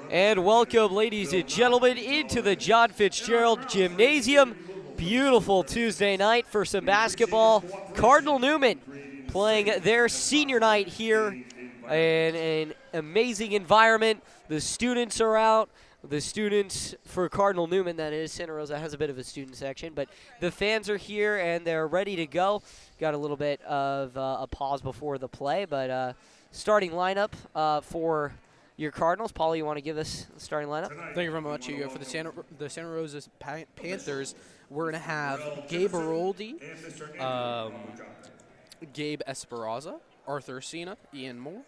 And welcome, ladies and gentlemen, into the John Fitzgerald Gymnasium. Beautiful Tuesday night for some basketball. Cardinal Newman playing their senior night here in an amazing environment. The students are out. The students for Cardinal Newman, that is. Santa Rosa has a bit of a student section, but the fans are here and they're ready to go. Got a little bit of a pause before the play, but starting lineup for your Cardinals. Paulie, you want to give us the starting lineup? Thank you very much, Hugo. For the Santa Rosa Panthers, we're going to have Gabe Aroldi, Gabe Esperanza, Arthur Sina, Ian Moore,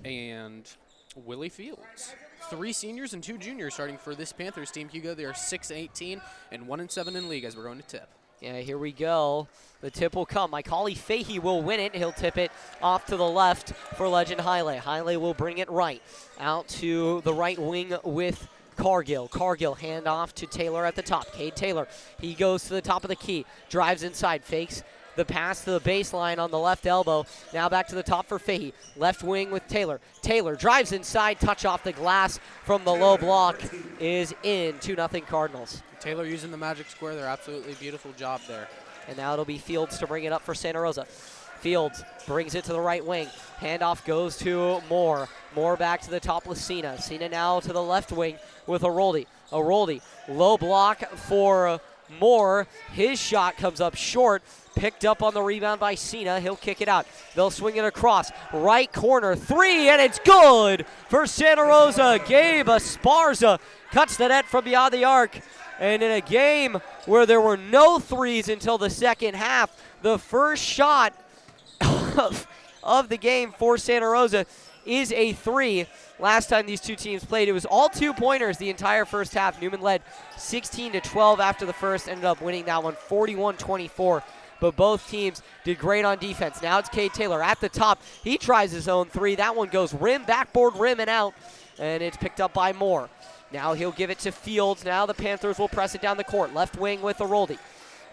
and Willie Fields. 3 seniors and 2 juniors starting for this Panthers team. Hugo, they are 6-18 and 1-7 in league as we're going to tip. Yeah, here we go. The tip will come. My Calif Fahey will win it. He'll tip it off to the left for Legend Haile. Haile will bring it right out to the right wing with Cargill. Cargill hand off to Taylor at the top. Cade Taylor, he goes to the top of the key, drives inside, fakes the pass to the baseline on the left elbow. Now back to the top for Fahey. Left wing with Taylor. Taylor drives inside, touch off the glass from the low block is in. 2-0 Cardinals. Taylor using the magic square there. Absolutely beautiful job there. And now it'll be Fields to bring it up for Santa Rosa. Fields brings it to the right wing. Handoff goes to Moore. Moore back to the top with Sina. Sina now to the left wing with Aroldi. Aroldi, low block for Moore. His shot comes up short. Picked up on the rebound by Sina. He'll kick it out. They'll swing it across. Right corner, 3, and it's good for Santa Rosa. Gabe Esparza cuts the net from beyond the arc. And in a game where there were no threes until the second half, the first shot of the game for Santa Rosa is a 3. Last time these two teams played, it was all 2-pointers the entire first half. Newman led 16-12 after the first, ended up winning that one 41-24. But both teams did great on defense. Now it's Cade Taylor at the top. He tries his own 3. That one goes rim, backboard, rim, and out. And it's picked up by Moore. Now he'll give it to Fields. Now the Panthers will press it down the court. Left wing with Aroldi.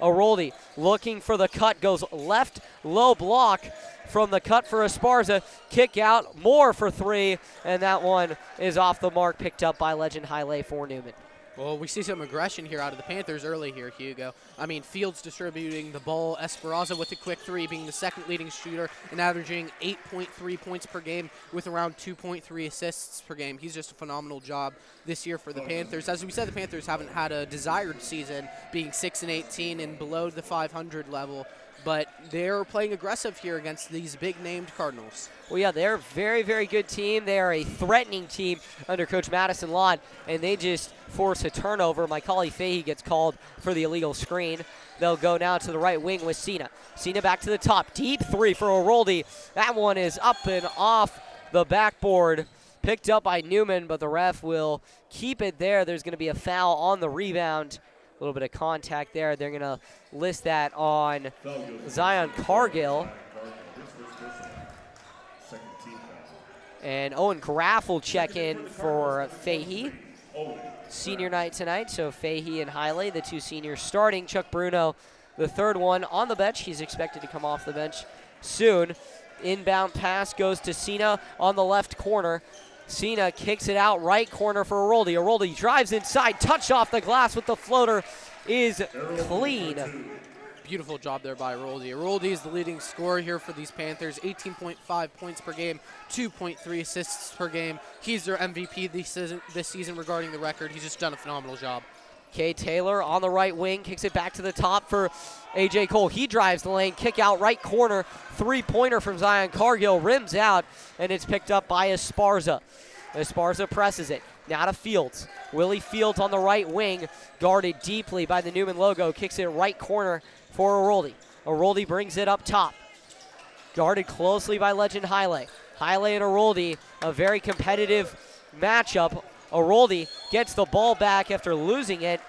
Aroldi looking for the cut. Goes left, low block from the cut for Esparza. Kick out, Moore for 3. And that one is off the mark, picked up by Legend Haile for Newman. Well, we see some aggression here out of the Panthers early here, Hugo. I mean, Fields distributing the ball. Esperanza with a quick 3, being the second leading shooter and averaging 8.3 points per game with around 2.3 assists per game. He's just a phenomenal job this year for the Panthers. As we said, the Panthers haven't had a desired season, being 6-18 and below the 500 level. But they're playing aggressive here against these big-named Cardinals. Well, yeah, they're a very, very good team. They are a threatening team under Coach Madison Lott, and they just force a turnover. Macaulay Fahey gets called for the illegal screen. They'll go now to the right wing with Sina. Sina back to the top. Deep 3 for Aroldi. That one is up and off the backboard. Picked up by Newman, but the ref will keep it there. There's going to be a foul on the rebound. A little bit of contact there. They're going to list that on Zion Cargill. And Owen Graff will check in for Fahey. Senior night tonight, so Fahey and Haile, the 2 seniors starting. Chuck Bruno, the 3rd one on the bench. He's expected to come off the bench soon. Inbound pass goes to Sina on the left corner. Sina kicks it out right corner for Aroldi. Aroldi drives inside, touch off the glass with the floater is clean. Beautiful job there by Aroldi. Aroldi is the leading scorer here for these Panthers, 18.5 points per game, 2.3 assists per game. He's their MVP this season regarding the record. He's just done a phenomenal job. Cade Taylor on the right wing, kicks it back to the top for A.J. Cole. He drives the lane, kick out right corner, 3-pointer from Zion Cargill, rims out, and it's picked up by Esparza. Esparza presses it. Now to Fields. Willie Fields on the right wing, guarded deeply by the Newman logo, kicks it right corner for Aroldi. Aroldi brings it up top. Guarded closely by Legend Haile. Haile and Aroldi, a very competitive matchup. Aroldi gets the ball back after losing it,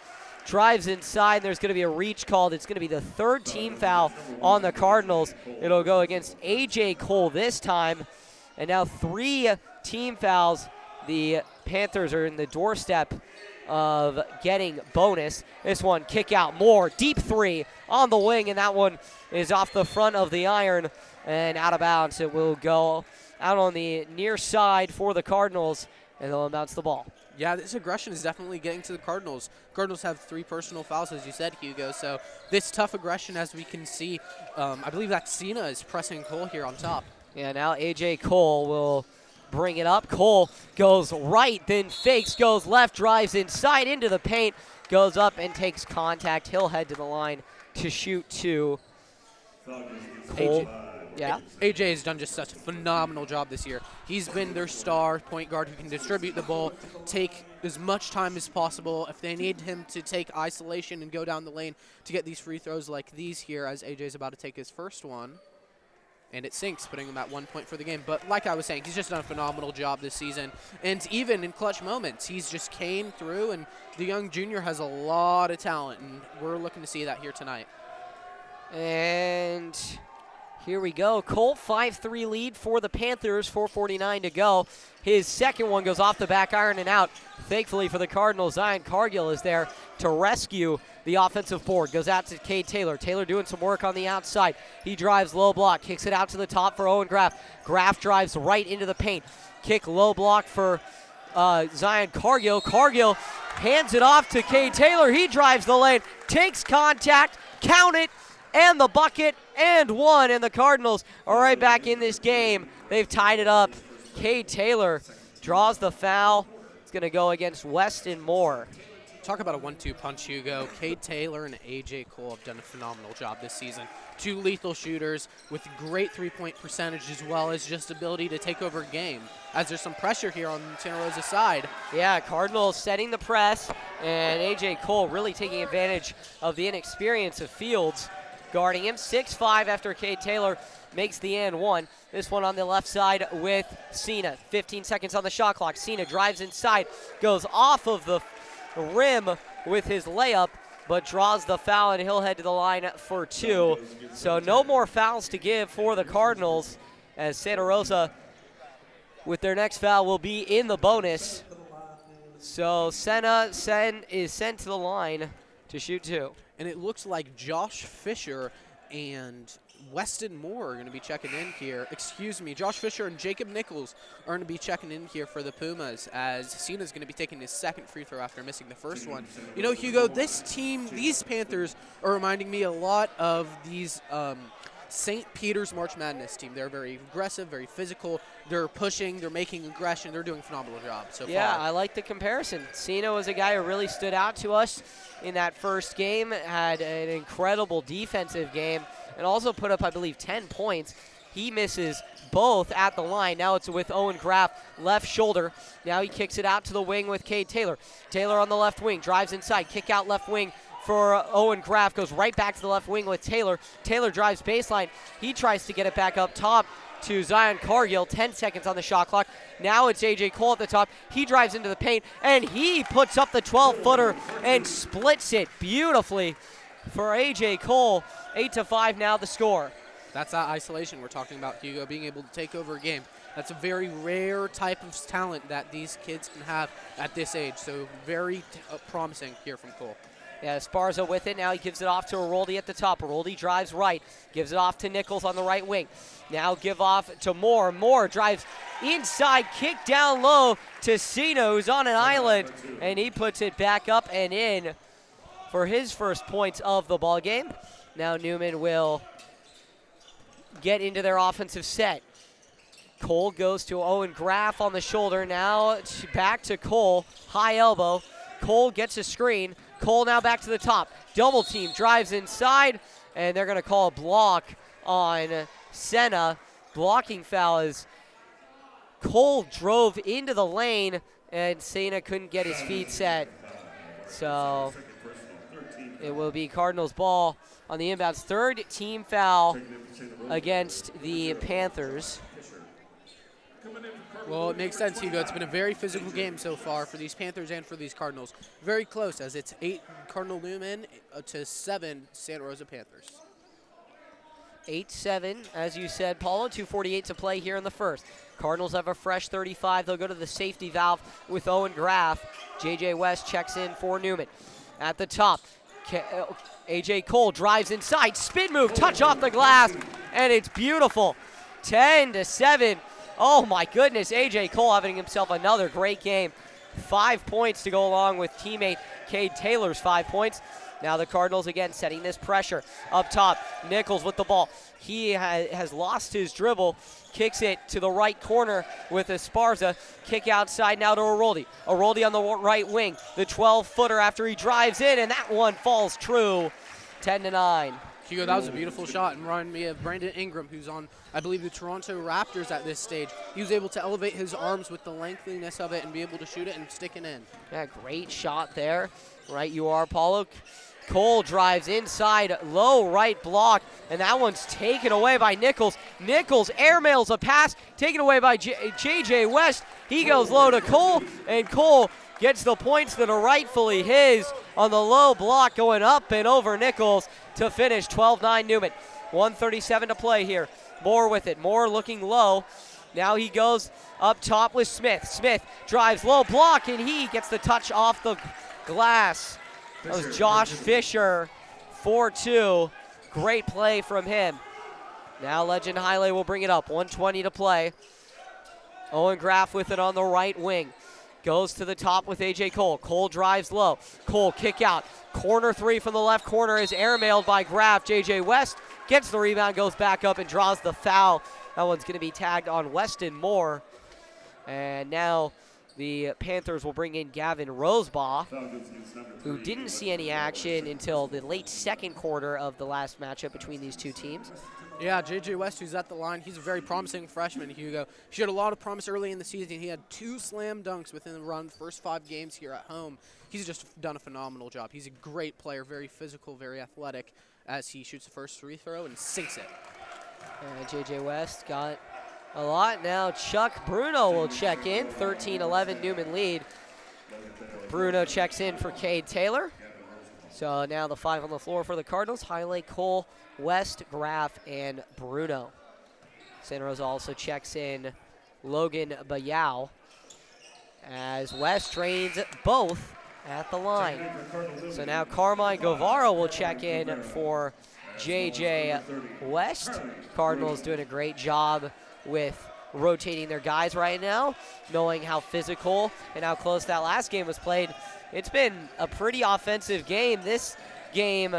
drives inside. There's going to be a reach called. It's going to be the 3rd team foul on the Cardinals. It'll go against A.J. Cole this time. And now 3 team fouls. The Panthers are in the doorstep of getting bonus. This one, kick out, Moore, deep 3 on the wing, and that one is off the front of the iron and out of bounds. It will go out on the near side for the Cardinals, and they'll bounce the ball. Yeah, this aggression is definitely getting to the Cardinals. Cardinals have 3 personal fouls, as you said, Hugo. So this tough aggression, as we can see, I believe that Cena is pressing Cole here on top. Yeah, now A.J. Cole will bring it up. Cole goes right, then fakes, goes left, drives inside into the paint, goes up and takes contact. He'll head to the line to shoot 2. Cole. Yeah. AJ has done just such a phenomenal job this year. He's been their star point guard who can distribute the ball, take as much time as possible. If they need him to take isolation and go down the lane to get these free throws like these here, as AJ's about to take his first one. And it sinks, putting him at 1 point for the game. But like I was saying, he's just done a phenomenal job this season. And even in clutch moments, he's just came through, and the young junior has a lot of talent, and we're looking to see that here tonight. And here we go. Colt 5-3 lead for the Panthers, 4:49 to go. His second one goes off the back iron and out. Thankfully for the Cardinals, Zion Cargill is there to rescue the offensive board. Goes out to Cade Taylor. Taylor doing some work on the outside. He drives low block, kicks it out to the top for Owen Graff. Graff drives right into the paint. Kick low block for Zion Cargill. Cargill hands it off to Cade Taylor. He drives the lane, takes contact, count it, and the bucket, and one, and the Cardinals are right back in this game. They've tied it up. Cade Taylor draws the foul. It's going to go against Weston Moore. Talk about a 1-2 punch, Hugo. Cade Taylor and A.J. Cole have done a phenomenal job this season. 2 lethal shooters with great three-point percentage, as well as just ability to take over a game, as there's some pressure here on Santa Rosa's side. Yeah, Cardinals setting the press, and A.J. Cole really taking advantage of the inexperience of Fields guarding him. 6-5 after Cade Taylor makes the and one. This one on the left side with Cena. 15 seconds on the shot clock. Cena drives inside, goes off of the rim with his layup, but draws the foul, and he'll head to the line for 2. So no more fouls to give for the Cardinals, as Santa Rosa, with their next foul, will be in the bonus. So Senna is sent to the line to shoot 2. And it looks like Josh Fisher and Weston Moore are going to be checking in here. Excuse me, Josh Fisher and Jacob Nichols are going to be checking in here for the Pumas, as Cena's going to be taking his second free throw after missing the first one. You know, Hugo, this team, these Panthers are reminding me a lot of these St. Peter's March Madness team. They're very aggressive, very physical. They're pushing, they're making aggression. They're doing a phenomenal job so far. Yeah, I like the comparison. Cena was a guy who really stood out to us in that first game, had an incredible defensive game, and also put up, I believe, 10 points. He misses both at the line. Now it's with Owen Graff, left shoulder. Now he kicks it out to the wing with Cade Taylor. Taylor on the left wing, drives inside, kick out left wing for Owen Graff, goes right back to the left wing with Taylor. Taylor drives baseline. He tries to get it back up top to Zion Cargill. 10 seconds on the shot clock. Now it's A.J. Cole at the top. He drives into the paint, and he puts up the 12-footer and splits it beautifully for A.J. Cole. 8-5 now the score. That's that isolation we're talking about, Hugo, being able to take over a game. That's a very rare type of talent that these kids can have at this age, so very promising here from Cole. Yeah, Esparza with it. Now he gives it off to Aroldi at the top. Aroldi drives right, gives it off to Nichols on the right wing. Now give off to Moore. Moore drives inside, kick down low to Cena, who's on an island, and he puts it back up and in for his first points of the ball game. Now Newman will get into their offensive set. Cole goes to Owen Graff on the shoulder. Now back to Cole, high elbow. Cole gets a screen. Cole now back to the top. Double team, drives inside, and they're going to call a block on Senna. Blocking foul as Cole drove into the lane, and Senna couldn't get his feet set. So it will be Cardinals ball on the inbounds. Third team foul against the Panthers. Well, it makes sense, Hugo. It's been a very physical game so far for these Panthers and for these Cardinals. Very close, as it's 8 Cardinal Newman to 7 Santa Rosa Panthers. 8-7, as you said, Paulo. 2:48 to play here in the first. Cardinals have a fresh 35. They'll go to the safety valve with Owen Graff. J.J. West checks in for Newman. At the top, A.J. Cole drives inside. Spin move, touch off the glass, and it's beautiful. 10-7. Oh my goodness, AJ Cole having himself another great game. 5 points to go along with teammate Cade Taylor's 5 points. Now the Cardinals again setting this pressure up top. Nichols with the ball. He has lost his dribble. Kicks it to the right corner with Esparza. Kick outside now to Aroldi. Aroldi on the right wing. The 12-footer after he drives in, and that one falls true. 10-9. Hugo, that was a beautiful shot, and reminded me of Brandon Ingram, who's on, I believe, the Toronto Raptors at this stage. He was able to elevate his arms with the lengthiness of it and be able to shoot it and stick it in. Yeah, great shot there. Right you are, Paulo. Cole drives inside, low right block, and that one's taken away by Nichols. Nichols airmails a pass, taken away by J.J. West. He goes low to Cole, and Cole gets the points that are rightfully his on the low block, going up and over Nichols to finish 12-9 Newman. 1:37 to play here. Moore with it. Moore looking low. Now he goes up top with Smith. Smith drives low block, and he gets the touch off the glass. That was Josh Fisher, 4-2. Great play from him. Now Legend Haile will bring it up. 1:20 to play. Owen Graff with it on the right wing. Goes to the top with A.J. Cole. Cole drives low. Cole kick out. Corner three from the left corner is airmailed by Graff. J.J. West gets the rebound, goes back up and draws the foul. That one's going to be tagged on Weston Moore. And now the Panthers will bring in Gavin Rosebaugh, who didn't see any action until the late second quarter of the last matchup between these two teams. Yeah, J.J. West, who's at the line, he's a very promising freshman, Hugo. He showed a lot of promise early in the season. He had 2 slam dunks within the run, first 5 games here at home. He's just done a phenomenal job. He's a great player, very physical, very athletic, as he shoots the first free throw and sinks it. And J.J. West got a lot. Now Chuck Bruno will check in. 13-11 Newman lead. Bruno checks in for Cade Taylor. So now the 5 on the floor for the Cardinals. Haile, Cole, West, Graff, and Bruno. Santa Rosa also checks in Logan Bayou as West trains both at the line. So now Carmine Guevara will check in for J.J. West. Cardinals doing a great job with rotating their guys right now, knowing how physical and how close that last game was played. It's been a pretty offensive game. This game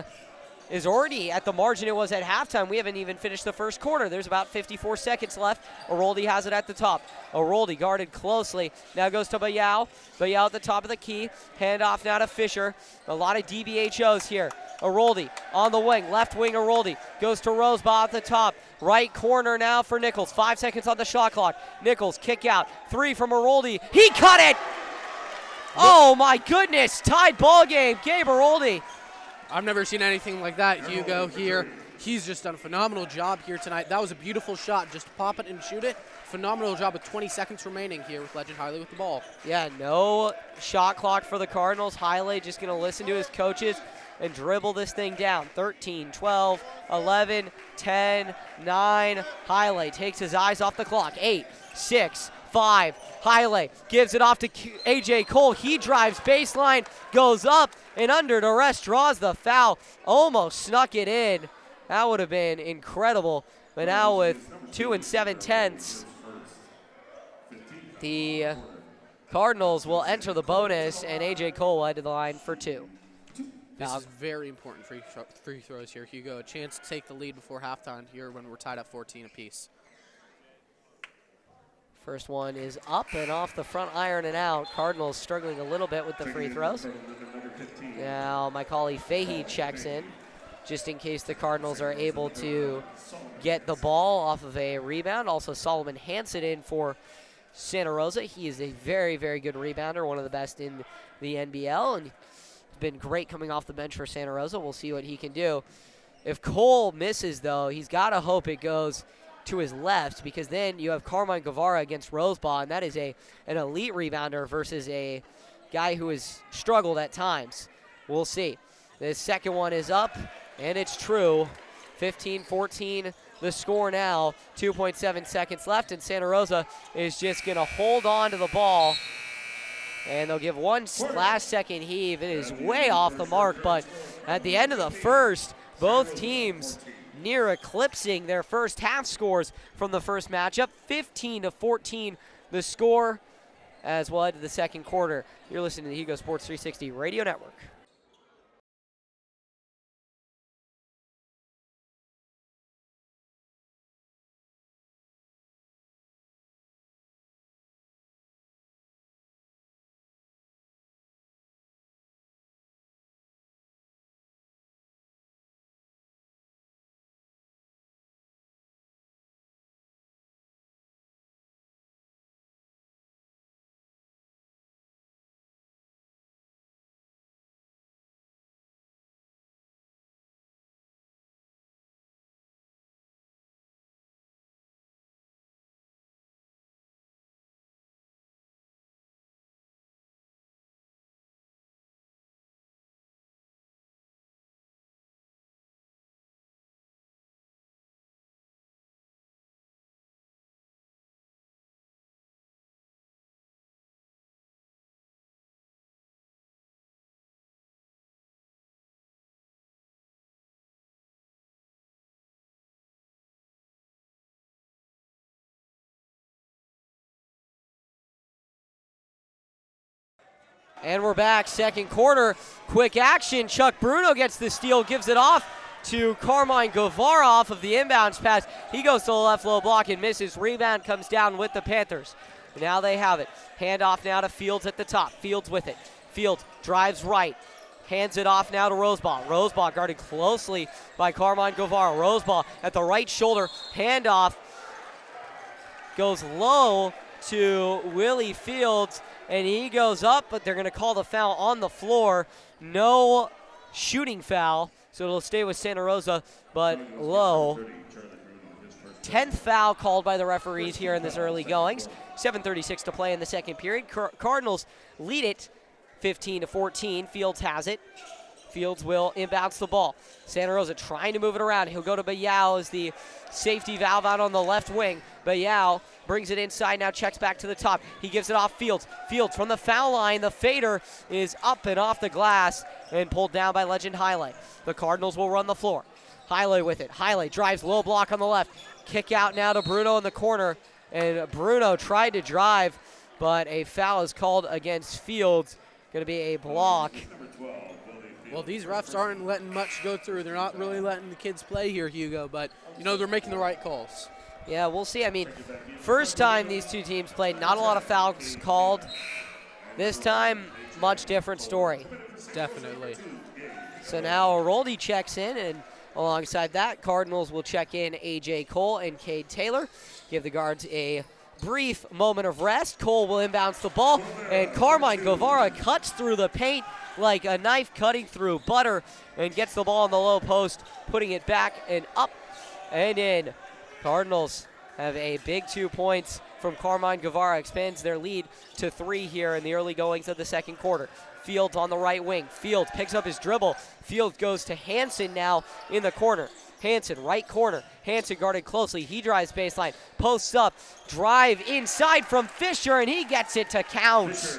is already at the margin it was at halftime. We haven't even finished the first quarter. There's about 54 seconds left. Aroldi has it at the top. Aroldi guarded closely. Now goes to Bayou. Bayou at the top of the key. Handoff now to Fisher. A lot of DBHOs here. Aroldi on the wing. Left wing Aroldi. Goes to Rosebaugh at the top. Right corner now for Nichols. 5 seconds on the shot clock. Nichols kick out. 3 from Aroldi. He cut it! Oh my goodness! Tied ball game. Gabe Aroldi. I've never seen anything like that, Hugo, here. He's just done a phenomenal job here tonight. That was a beautiful shot. Just pop it and shoot it. Phenomenal job with 20 seconds remaining here with Legend Haile with the ball. Yeah, no shot clock for the Cardinals. Haile just going to listen to his coaches and dribble this thing down. 13, 12, 11, 10, 9. Haile takes his eyes off the clock. 8, 6, 5. Haile gives it off to A.J. Cole. He drives baseline, goes up and under to rest, draws the foul. Almost snuck it in. That would have been incredible. But now with 2 7/10, the Cardinals will enter the bonus, and A.J. Cole will head to the line for 2. This is very important free throws here, Hugo. A chance to take the lead before halftime here when we're tied at 14 apiece. First one is up and off the front iron and out. Cardinals struggling a little bit with the free throws. Now Macaulay Fahey checks in, just in case the Cardinals are able to get the ball off of a rebound. Also Solomon Hansen in for Santa Rosa. He is a very, very good rebounder, one of the best in the NBL, and been great coming off the bench for Santa Rosa. We'll see what he can do. If Cole misses, though, he's got to hope it goes to his left, because then you have Carmine Guevara against Rosebaugh, and that is an elite rebounder versus a guy who has struggled at times. We'll see. The second one is up, and it's true. 15-14 the score now. 2.7 seconds left, and Santa Rosa is just going to hold on to the ball. And they'll give one last second heave. It is way off the mark, but at the end of the first, both teams near eclipsing their first half scores from the first matchup. 15-14 the score as well into the second quarter. You're listening to the Hugo Sports 360 Radio Network. And we're back, second quarter. Quick action. Chuck Bruno gets the steal, gives it off to Carmine Guevara off of the inbounds pass. He goes to the left low block and misses. Rebound comes down with the Panthers. Now they have it. Handoff now to Fields at the top. Fields with it. Fields drives right. Hands it off now to Rosebaugh. Rosebaugh guarded closely by Carmine Guevara. Rosebaugh at the right shoulder. Handoff goes low to Willie Fields. And he goes up, but they're going to call the foul on the floor. No shooting foul, so it'll stay with Santa Rosa, but low. 10th foul called by the referees here in this early goings. 7:36 to play in the second period. Cardinals lead it 15-14. Fields has it. Fields will inbounds the ball. Santa Rosa trying to move it around. He'll go to Bayao as the safety valve out on the left wing. Bayao brings it inside, now checks back to the top. He gives it off Fields. Fields from the foul line. The fader is up and off the glass and pulled down by Legend Haile. The Cardinals will run the floor. Haile with it. Haile drives low block on the left. Kick out now to Bruno in the corner. And Bruno tried to drive, but a foul is called against Fields. Going to be a block. Well, these refs aren't letting much go through. They're not really letting the kids play here, Hugo, but, they're making the right calls. Yeah, we'll see. I mean, first time these two teams played, not a lot of fouls called. This time, much different story. Definitely. So now Aroldi checks in, and alongside that, Cardinals will check in A.J. Cole and Cade Taylor. Give the guards a brief moment of rest. Cole will inbounds the ball, and Carmine Guevara cuts through the paint like a knife cutting through butter and gets the ball on the low post, putting it back and up and in. Cardinals have a big 2 points from Carmine Guevara, expands their lead to 3 here in the early goings of the second quarter. Fields on the right wing. Fields picks up his dribble. Fields goes to Hansen now in the corner. Hansen, right corner. Hansen guarded closely. He drives baseline, posts up, drive inside from Fisher, and he gets it to count.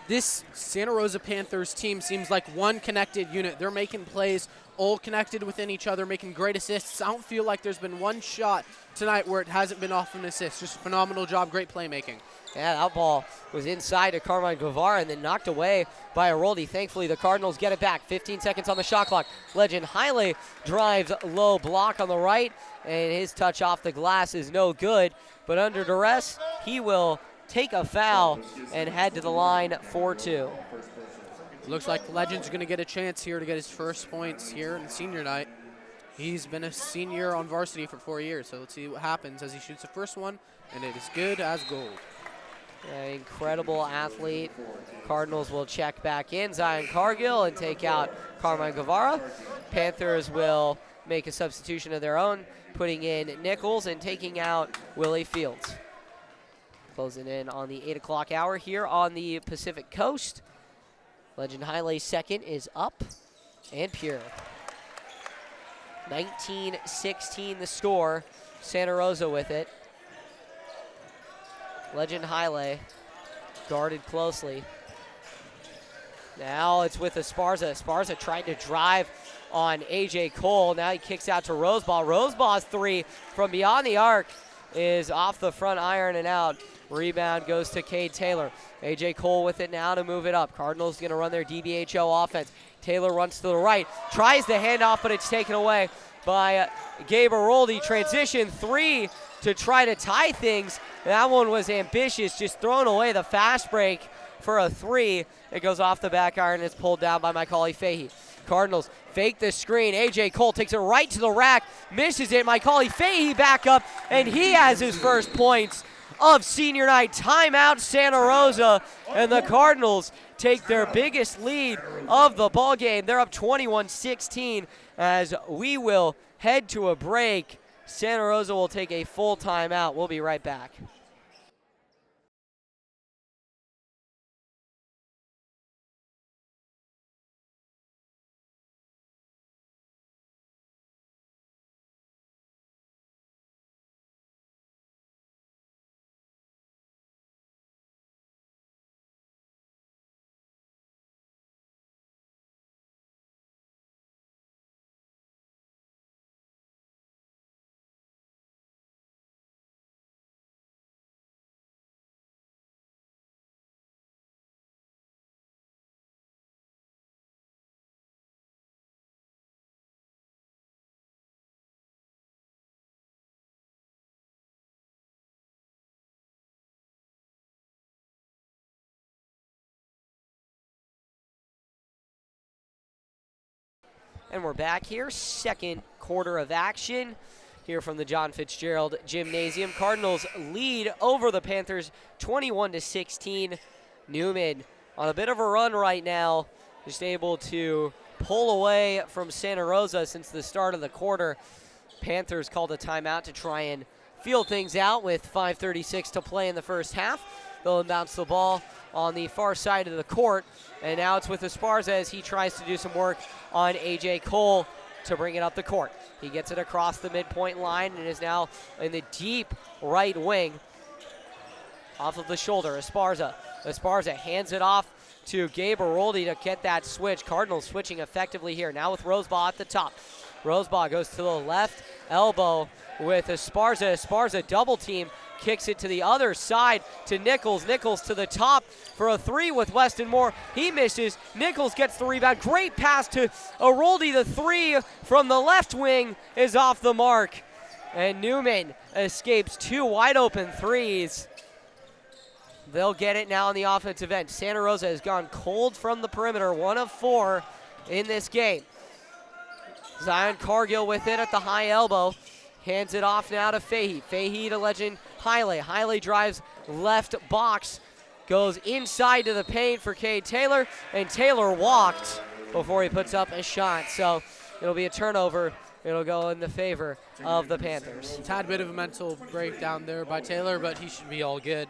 This Santa Rosa Panthers team seems like one connected unit. They're making plays, all connected within each other, making great assists. I don't feel like there's been one shot tonight where it hasn't been off an assist. Just a phenomenal job, great playmaking. Yeah, that ball was inside to Carmine Guevara and then knocked away by Aroldi. Thankfully, the Cardinals get it back. 15 seconds on the shot clock. Legend Haile drives low block on the right, and his touch off the glass is no good. But under duress, he will take a foul and head to the line for 2. Looks like Legend's going to get a chance here to get his first points here in senior night. He's been a senior on varsity for 4 years, so let's see what happens as he shoots the first one, and it is good as gold. Incredible athlete. Cardinals will check back in Zion Cargill and take out Carmine Guevara. Panthers will make a substitution of their own, putting in Nichols and taking out Willie Fields. Closing in on the 8 o'clock hour here on the Pacific Coast. Legend Haile's second is up and pure. 19-16 the score. Santa Rosa with it. Legend Haile guarded closely. Now it's with Esparza. Esparza tried to drive on AJ Cole. Now he kicks out to Rosebaugh. Rosebaugh's three from beyond the arc is off the front iron and out. Rebound goes to Cade Taylor. AJ Cole with it now to move it up. Cardinals going to run their DBHO offense. Taylor runs to the right, tries the handoff, but it's taken away by Gabe Aroldi. Transition three to try to tie things. That one was ambitious, just throwing away the fast break for a three. It goes off the back iron and it's pulled down by Macaulay Fahey. Cardinals fake the screen. AJ Cole takes it right to the rack, misses it. Macaulay Fahey back up, and he has his first points of senior night. Timeout Santa Rosa, and the Cardinals take their biggest lead of the ball game. They're up 21-16 as we will head to a break. Santa Rosa will take a full timeout. We'll be right back. And we're back here, second quarter of action here from the John Fitzgerald Gymnasium. Cardinals lead over the Panthers 21-16. Newman on a bit of a run right now, just able to pull away from Santa Rosa since the start of the quarter. Panthers called a timeout to try and feel things out with 5:36 to play in the first half. They'll bounce the ball on the far side of the court, and now it's with Esparza as he tries to do some work on AJ Cole to bring it up the court. He gets it across the midpoint line and is now in the deep right wing. Off of the shoulder, Esparza hands it off to Gabe Aroldi to get that switch. Cardinals switching effectively here, now with Rosebaugh at the top. Rosebaugh goes to the left elbow with Esparza. Esparza double team, kicks it to the other side to Nichols. Nichols to the top for a three with Weston Moore. He misses. Nichols gets the rebound. Great pass to Aroldi. The three from the left wing is off the mark. And Newman escapes two wide open threes. They'll get it now on the offensive end. Santa Rosa has gone cold from the perimeter, 1 of 4 in this game. Zion Cargill with it at the high elbow. Hands it off now to Fahey. Fahey to Legend Haile. Haile drives left box. Goes inside to the paint for Cade Taylor. And Taylor walked before he puts up a shot. So it'll be a turnover. It'll go in the favor of the Panthers. Tad bit of a mental breakdown there by Taylor, but he should be all good.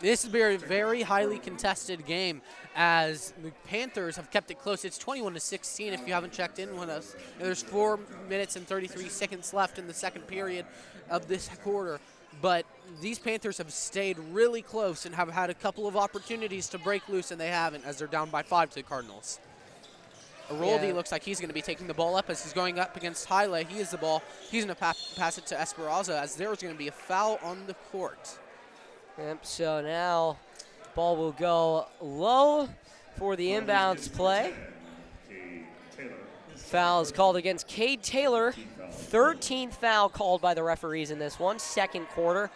This will be a very highly contested game as the Panthers have kept it close. It's 21-16 if you haven't checked in with us. There's 4 minutes and 33 seconds left in the second period of this quarter. But these Panthers have stayed really close and have had a couple of opportunities to break loose, and they haven't, as they're down by 5 to the Cardinals. Aroldi looks like he's going to be taking the ball up as he's going up against Haile. He has the ball. He's going to pass it to Esparza as there's going to be a foul on the court. Yep, so now ball will go low for the inbounds play. Foul is called against Cade Taylor. 13th foul called by the referees in this one. Second quarter,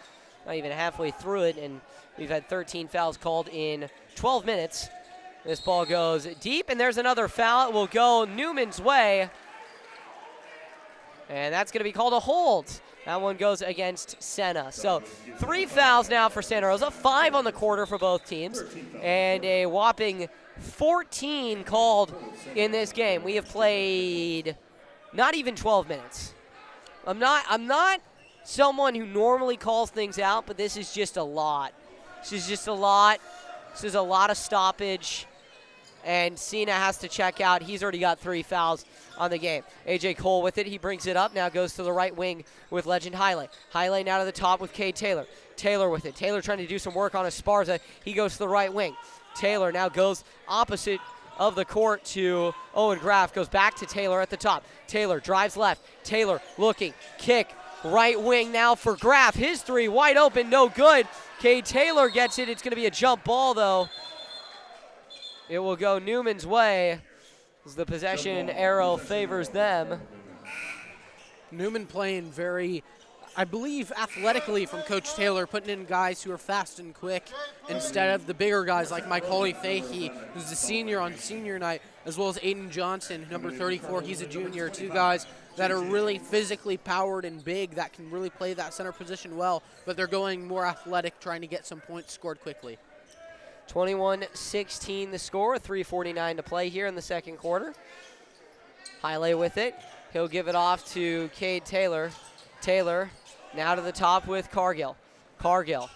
not even halfway through it, and we've had 13 fouls called in 12 minutes. This ball goes deep, and there's another foul. It will go Newman's way, and that's going to be called a hold. That one goes against Senna. So 3 fouls now for Santa Rosa, 5 on the quarter for both teams, and a whopping 14 called in this game. We have played not even 12 minutes. I'm not someone who normally calls things out, but this is just a lot. This is a lot of stoppage. And Cena has to check out. He's already got 3 fouls on the game. AJ Cole with it. He brings it up. Now goes to the right wing with Legend Haile. Haile now to the top with Cade Taylor. Taylor with it. Taylor trying to do some work on Esparza. He goes to the right wing. Taylor now goes opposite of the court to Owen Graff. Goes back to Taylor at the top. Taylor drives left. Taylor looking. Kick. Right wing now for Graff. His three wide open. No good. Cade Taylor gets it. It's going to be a jump ball, though. It will go Newman's way as the possession arrow favors them. Newman playing very, I believe, athletically from Coach Taylor, putting in guys who are fast and quick instead of the bigger guys like Macaulay Fahey, who's a senior on senior night, as well as Aiden Johnson, number 34. He's a junior. Two guys that are really physically powered and big that can really play that center position well, but they're going more athletic, trying to get some points scored quickly. 21-16 the score, 3:49 to play here in the second quarter. Hiley with it. He'll give it off to Cade Taylor. Taylor now to the top with Cargill. Cargill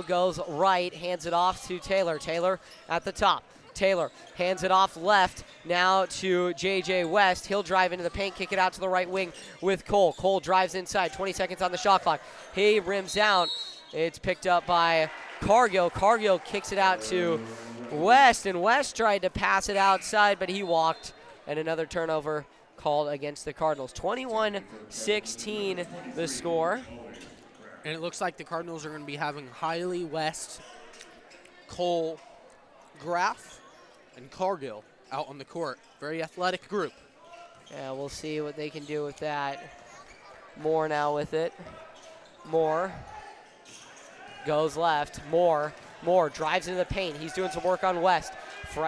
goes right, hands it off to Taylor. Taylor at the top. Taylor hands it off left now to J.J. West. He'll drive into the paint, kick it out to the right wing with Cole. Cole drives inside, 20 seconds on the shot clock. He rims out. It's picked up by Cargill. Cargill kicks it out to West, and West tried to pass it outside, but he walked, and another turnover called against the Cardinals. 21-16 the score. And it looks like the Cardinals are going to be having Hiley, West, Cole, Graff, and Cargill out on the court. Very athletic group. Yeah, we'll see what they can do with that. Moore now with it. Moore goes left. Moore drives into the paint. He's doing some work on West.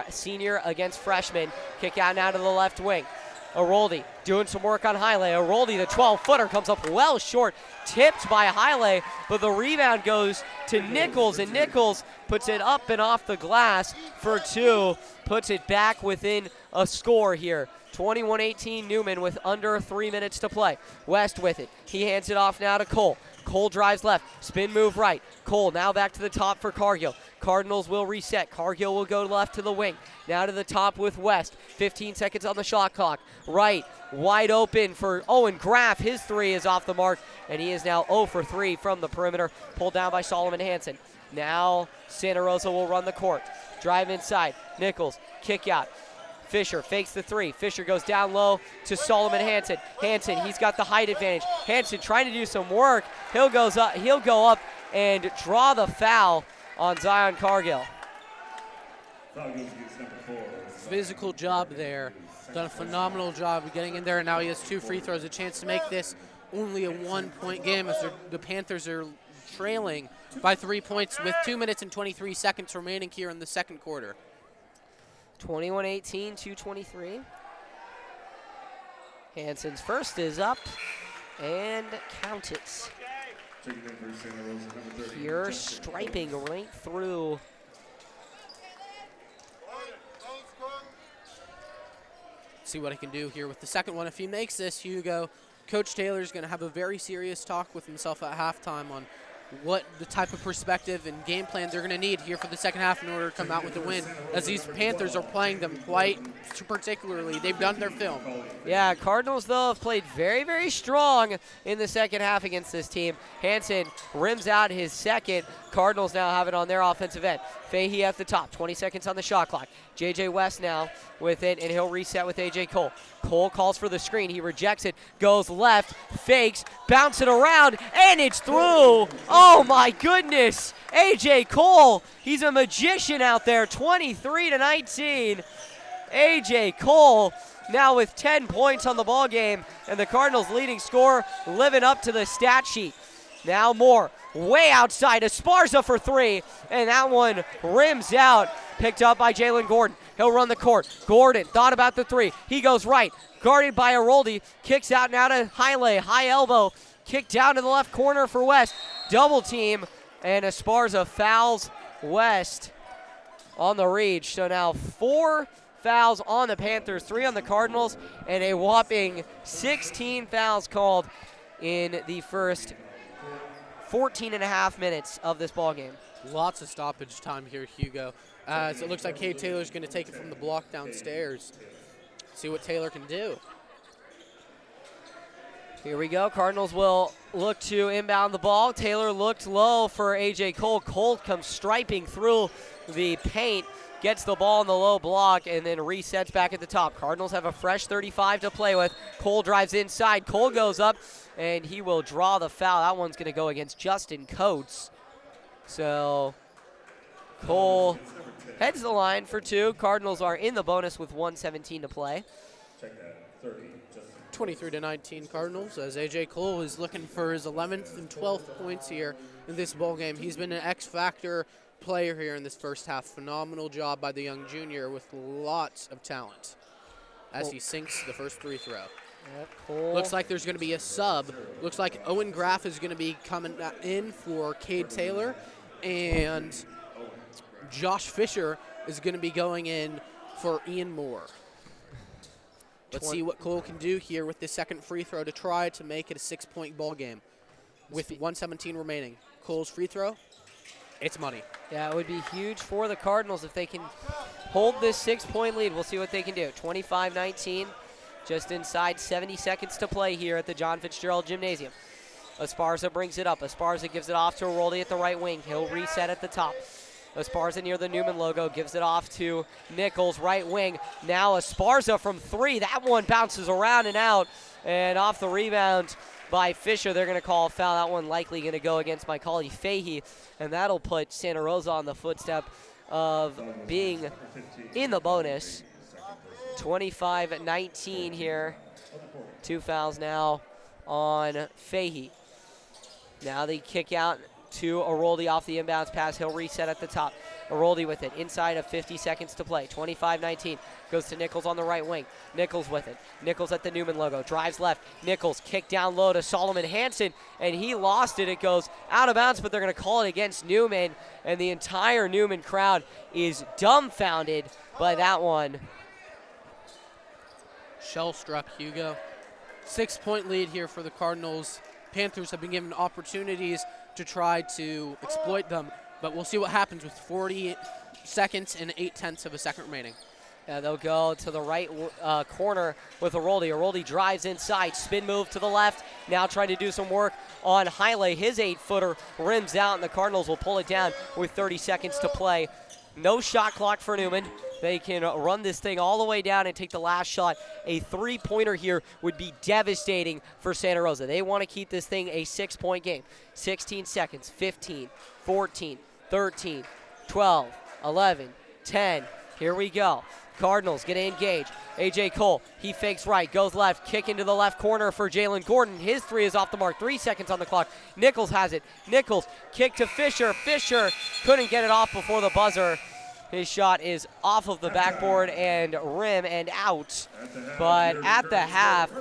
Senior against freshman. Kick out now to the left wing. Aroldi doing some work on Hiley. Aroldi, the 12-footer, comes up well short. Tipped by Hiley, but the rebound goes to Nichols, and Nichols puts it up and off the glass for two. Puts it back within a score here. 21-18 Newman with under 3 minutes to play. West with it. He hands it off now to Cole. Cole drives left, spin move right. Cole now back to the top for Cargill. Cardinals will reset. Cargill will go left to the wing. Now to the top with West. 15 seconds on the shot clock. Right, wide open for Owen Graff. His three is off the mark, and he is now 0 for 3 from the perimeter. Pulled down by Solomon Hansen. Now Santa Rosa will run the court. Drive inside. Nichols, kick out. Fisher fakes the three. Fisher goes down low to Solomon Hansen. Hansen, he's got the height advantage. Hansen trying to do some work. He'll go up and draw the foul on Zion Cargill. Physical job there. Done a phenomenal job of getting in there, and now he has 2 free throws. A chance to make this only a 1-point game as the Panthers are trailing by 3 points with 2 minutes and 23 seconds remaining here in the second quarter. 21-18, 2:23. Hansen's first is up, and count it. Pure striping right through. See what I can do here with the second one. If he makes this, Hugo, Coach Taylor's going to have a very serious talk with himself at halftime on what the type of perspective and game plan they're going to need here for the second half in order to come out with the win, as these Panthers are playing them quite particularly. They've done their film. Yeah, Cardinals, though, have played very, very strong in the second half against this team. Hansen rims out his second. Cardinals now have it on their offensive end. Fahey at the top, 20 seconds on the shot clock. J.J. West now with it, and he'll reset with A.J. Cole. Cole calls for the screen. He rejects it, goes left, fakes, bounce it around, and it's through. Oh, my goodness. A.J. Cole, he's a magician out there, 23-19. A.J. Cole now with 10 points on the ball game, and the Cardinals' leading scorer living up to the stat sheet. Now Moore, way outside, Esparza for 3, and that one rims out, picked up by Jalen Gordon. He'll run the court. Gordon thought about the 3. He goes right, guarded by Aroldi, kicks out now to Hiley, high elbow, kick down to the left corner for West. Double team, and Esparza fouls West on the reach. So now 4 fouls on the Panthers, 3 on the Cardinals, and a whopping 16 fouls called in the first 14.5 minutes of this ball game. Lots of stoppage time here, Hugo. So it looks like Cade Taylor's going to take it from the block downstairs. See what Taylor can do. Here we go. Cardinals will look to inbound the ball. Taylor looked low for A.J. Cole. Cole comes striping through the paint, gets the ball in the low block, and then resets back at the top. Cardinals have a fresh 35 to play with. Cole drives inside. Cole goes up, and he will draw the foul. That one's going to go against Justin Coates. So Cole heads the line for 2. Cardinals are in the bonus with 1:17 to play. 23-19 Cardinals, as A.J. Cole is looking for his 11th and 12th points here in this ball game. He's been an X-factor player here in this first half. Phenomenal job by the young junior with lots of talent as he sinks the first free throw. Yep, Cole. Looks like there's going to be a sub. Looks like Owen Graff is going to be coming in for Cade Taylor, and Josh Fisher is going to be going in for Ian Moore. Let's see what Cole can do here with this second free throw to try to make it a 6-point ball game. With 1:17 remaining, Cole's free throw, it's money. Yeah, it would be huge for the Cardinals if they can hold this 6-point lead. We'll see what they can do. 25-19, just inside 70 seconds to play here at the John Fitzgerald Gymnasium. Esparza brings it up. Esparza gives it off to Aroldi at the right wing. He'll reset at the top. Esparza near the Newman logo, gives it off to Nichols, right wing. Now Esparza from 3. That one bounces around and out, and off the rebound by Fisher. They're going to call a foul. That one likely going to go against my Calif, and that'll put Santa Rosa on the footstep of being in the bonus. 25-19 here. 2 fouls now on Fahey. Now they kick out to Aroldi off the inbounds pass. He'll reset at the top. Aroldi with it. Inside of 50 seconds to play. 25-19. Goes to Nichols on the right wing. Nichols with it. Nichols at the Newman logo. Drives left. Nichols kick down low to Solomon Hanson, and he lost it. It goes out of bounds, but they're going to call it against Newman, and the entire Newman crowd is dumbfounded by that one. Shell-struck, Hugo. 6-point lead here for the Cardinals. Panthers have been given opportunities to try to exploit them, but we'll see what happens with 40 seconds and 8/10 of a second remaining. Yeah, they'll go to the right corner with Aroldi. Aroldi drives inside, spin move to the left. Now trying to do some work on Haile. His 8-footer rims out, and the Cardinals will pull it down with 30 seconds to play. No shot clock for Newman. They can run this thing all the way down and take the last shot. A 3-pointer here would be devastating for Santa Rosa. They want to keep this thing a 6-point game. 16 seconds, 15, 14, 13, 12, 11, 10. Here we go. Cardinals going to engage. A.J. Cole, he fakes right, goes left, kick into the left corner for Jalen Gordon. His 3 is off the mark, 3 seconds on the clock. Nichols has it. Nichols, kick to Fisher. Fisher couldn't get it off before the buzzer. His shot is off of the backboard and rim and out. But at the half,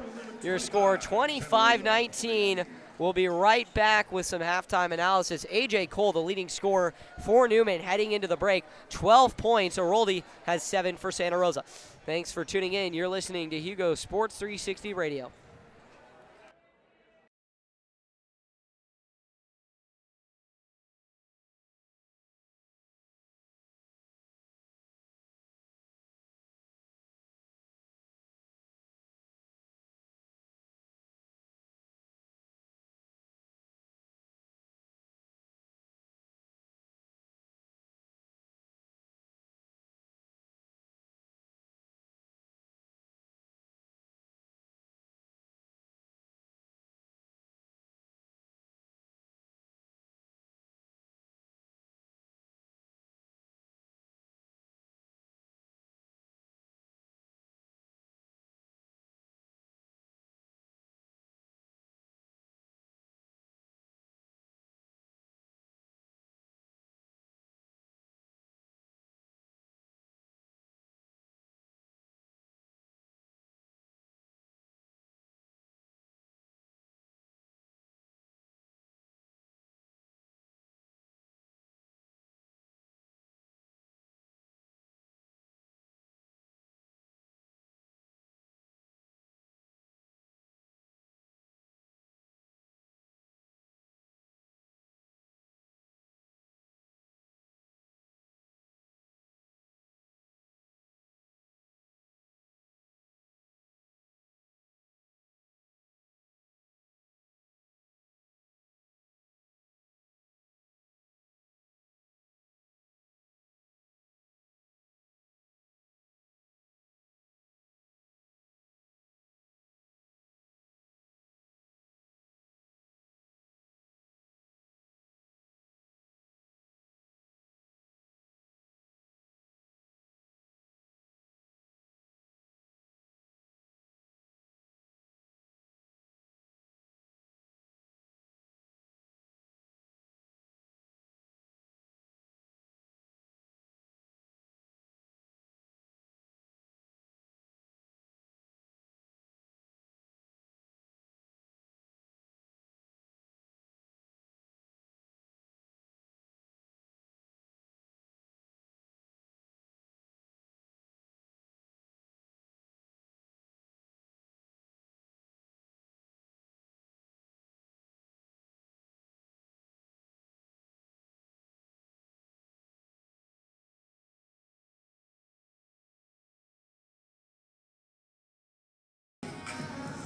your score 25-19. We'll be right back with some halftime analysis. A.J. Cole, the leading scorer for Newman, heading into the break. 12 points. Aroldi has 7 for Santa Rosa. Thanks for tuning in. You're listening to Hugo Sports 360 Radio.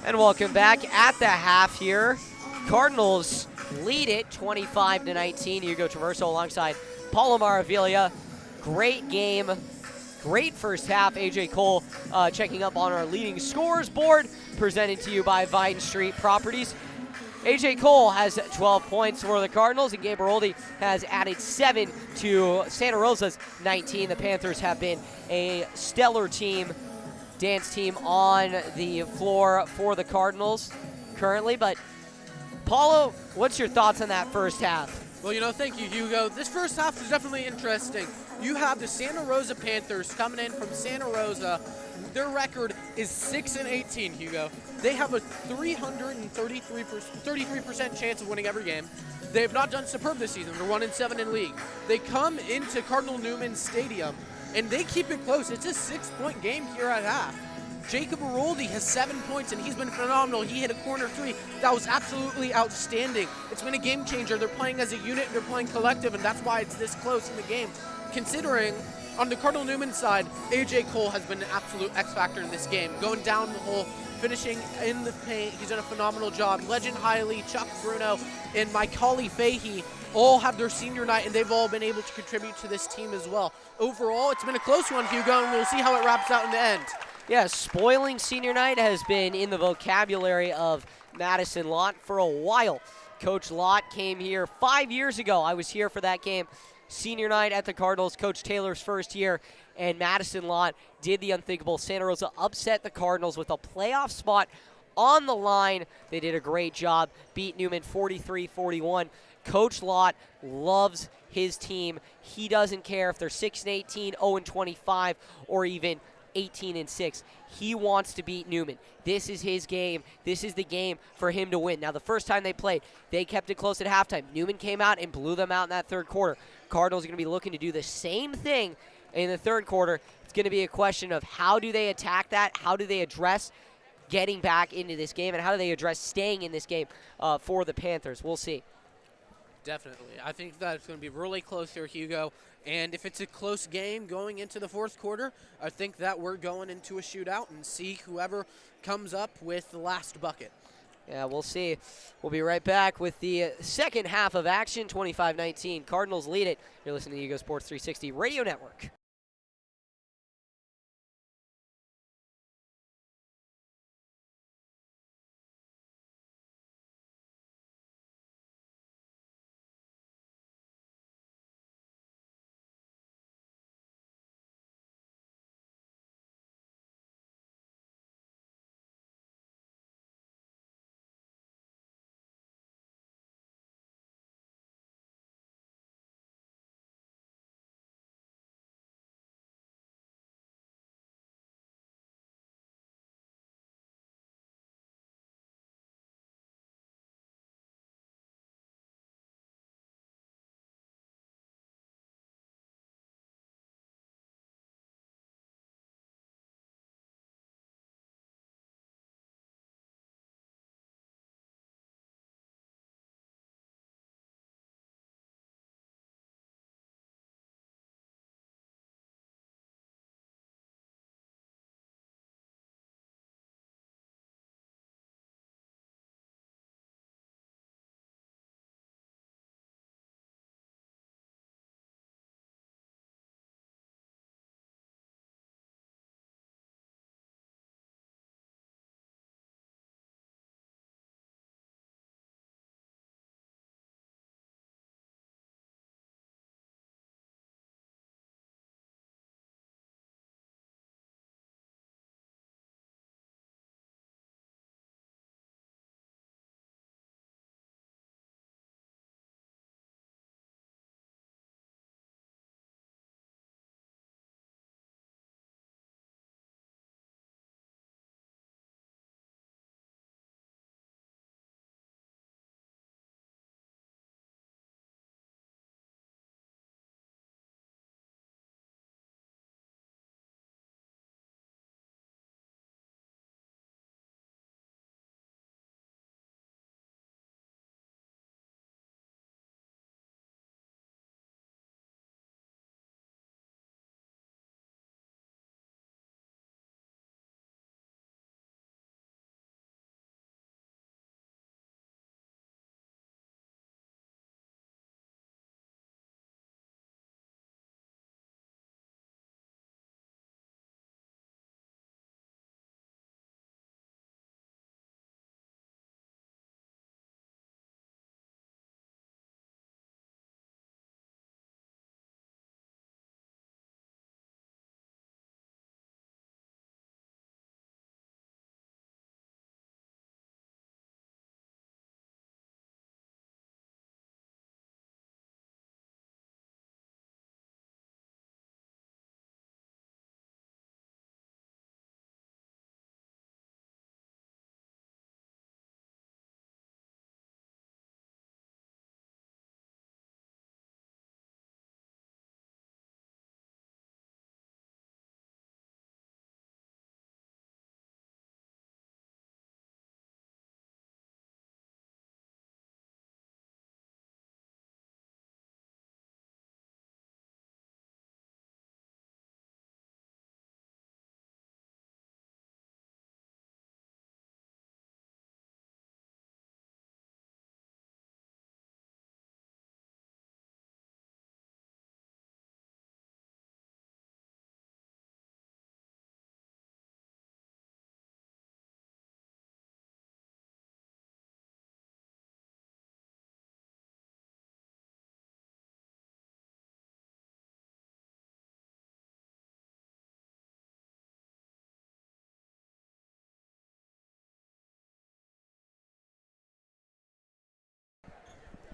And welcome back at the half here. Cardinals lead it 25-19. Hugo Traverso alongside Paulo Maravilia. Great game. Great first half. AJ Cole checking up on our leading scorers board, presented to you by Vine Street Properties. AJ Cole has 12 points for the Cardinals, and Gabe Baroldi has added 7 to Santa Rosa's 19. The Panthers have been a stellar team, dance team on the floor for the Cardinals currently. But Paulo, what's your thoughts on that first half? Well, thank you, Hugo. This first half was definitely interesting. You have the Santa Rosa Panthers coming in from Santa Rosa. Their record is 6-18, Hugo. They have a 33% chance of winning every game. They have not done superb this season. They're 1-7 in league. They come into Cardinal Newman Stadium, and they keep it close. It's a 6-point game here at half. Jacob Aroldi has 7 points, and he's been phenomenal. He hit a corner three that was absolutely outstanding. It's been a game changer. They're playing as a unit, they're playing collective, and that's why it's this close in the game. Considering on the Cardinal Newman side, AJ Cole has been an absolute X factor in this game, going down the hole, finishing in the paint. He's done a phenomenal job. Legend Hiley, Chuck Bruno, and my Calif all have their senior night, and they've all been able to contribute to this team as well. Overall, it's been a close one, Hugo, and we'll see how it wraps out in the end. Yeah, spoiling senior night has been in the vocabulary of Madison Lott for a while. Coach Lott came here 5 years ago. I was here for that game. Senior night at the Cardinals, Coach Taylor's first year, and Madison Lott did the unthinkable. Santa Rosa upset the Cardinals with a playoff spot on the line. They did a great job, beat Newman 43-41. Coach Lott loves his team. He doesn't care if they're 6-18, 0-25, or even 18-6. He wants to beat Newman. This is his game. This is the game for him to win. Now, the first time they played, they kept it close at halftime. Newman came out and blew them out in that third quarter. Cardinals are going to be looking to do the same thing in the third quarter. It's going to be a question of how do they attack that? How do they address getting back into this game? And how do they address staying in this game for the Panthers? We'll see. Definitely. I think that's going to be really close here, Hugo. And if it's a close game going into the fourth quarter, I think that we're going into a shootout and see whoever comes up with the last bucket. Yeah, we'll see. We'll be right back with the second half of action, 25-19. Cardinals lead it. You're listening to Hugo Sports 360 Radio Network.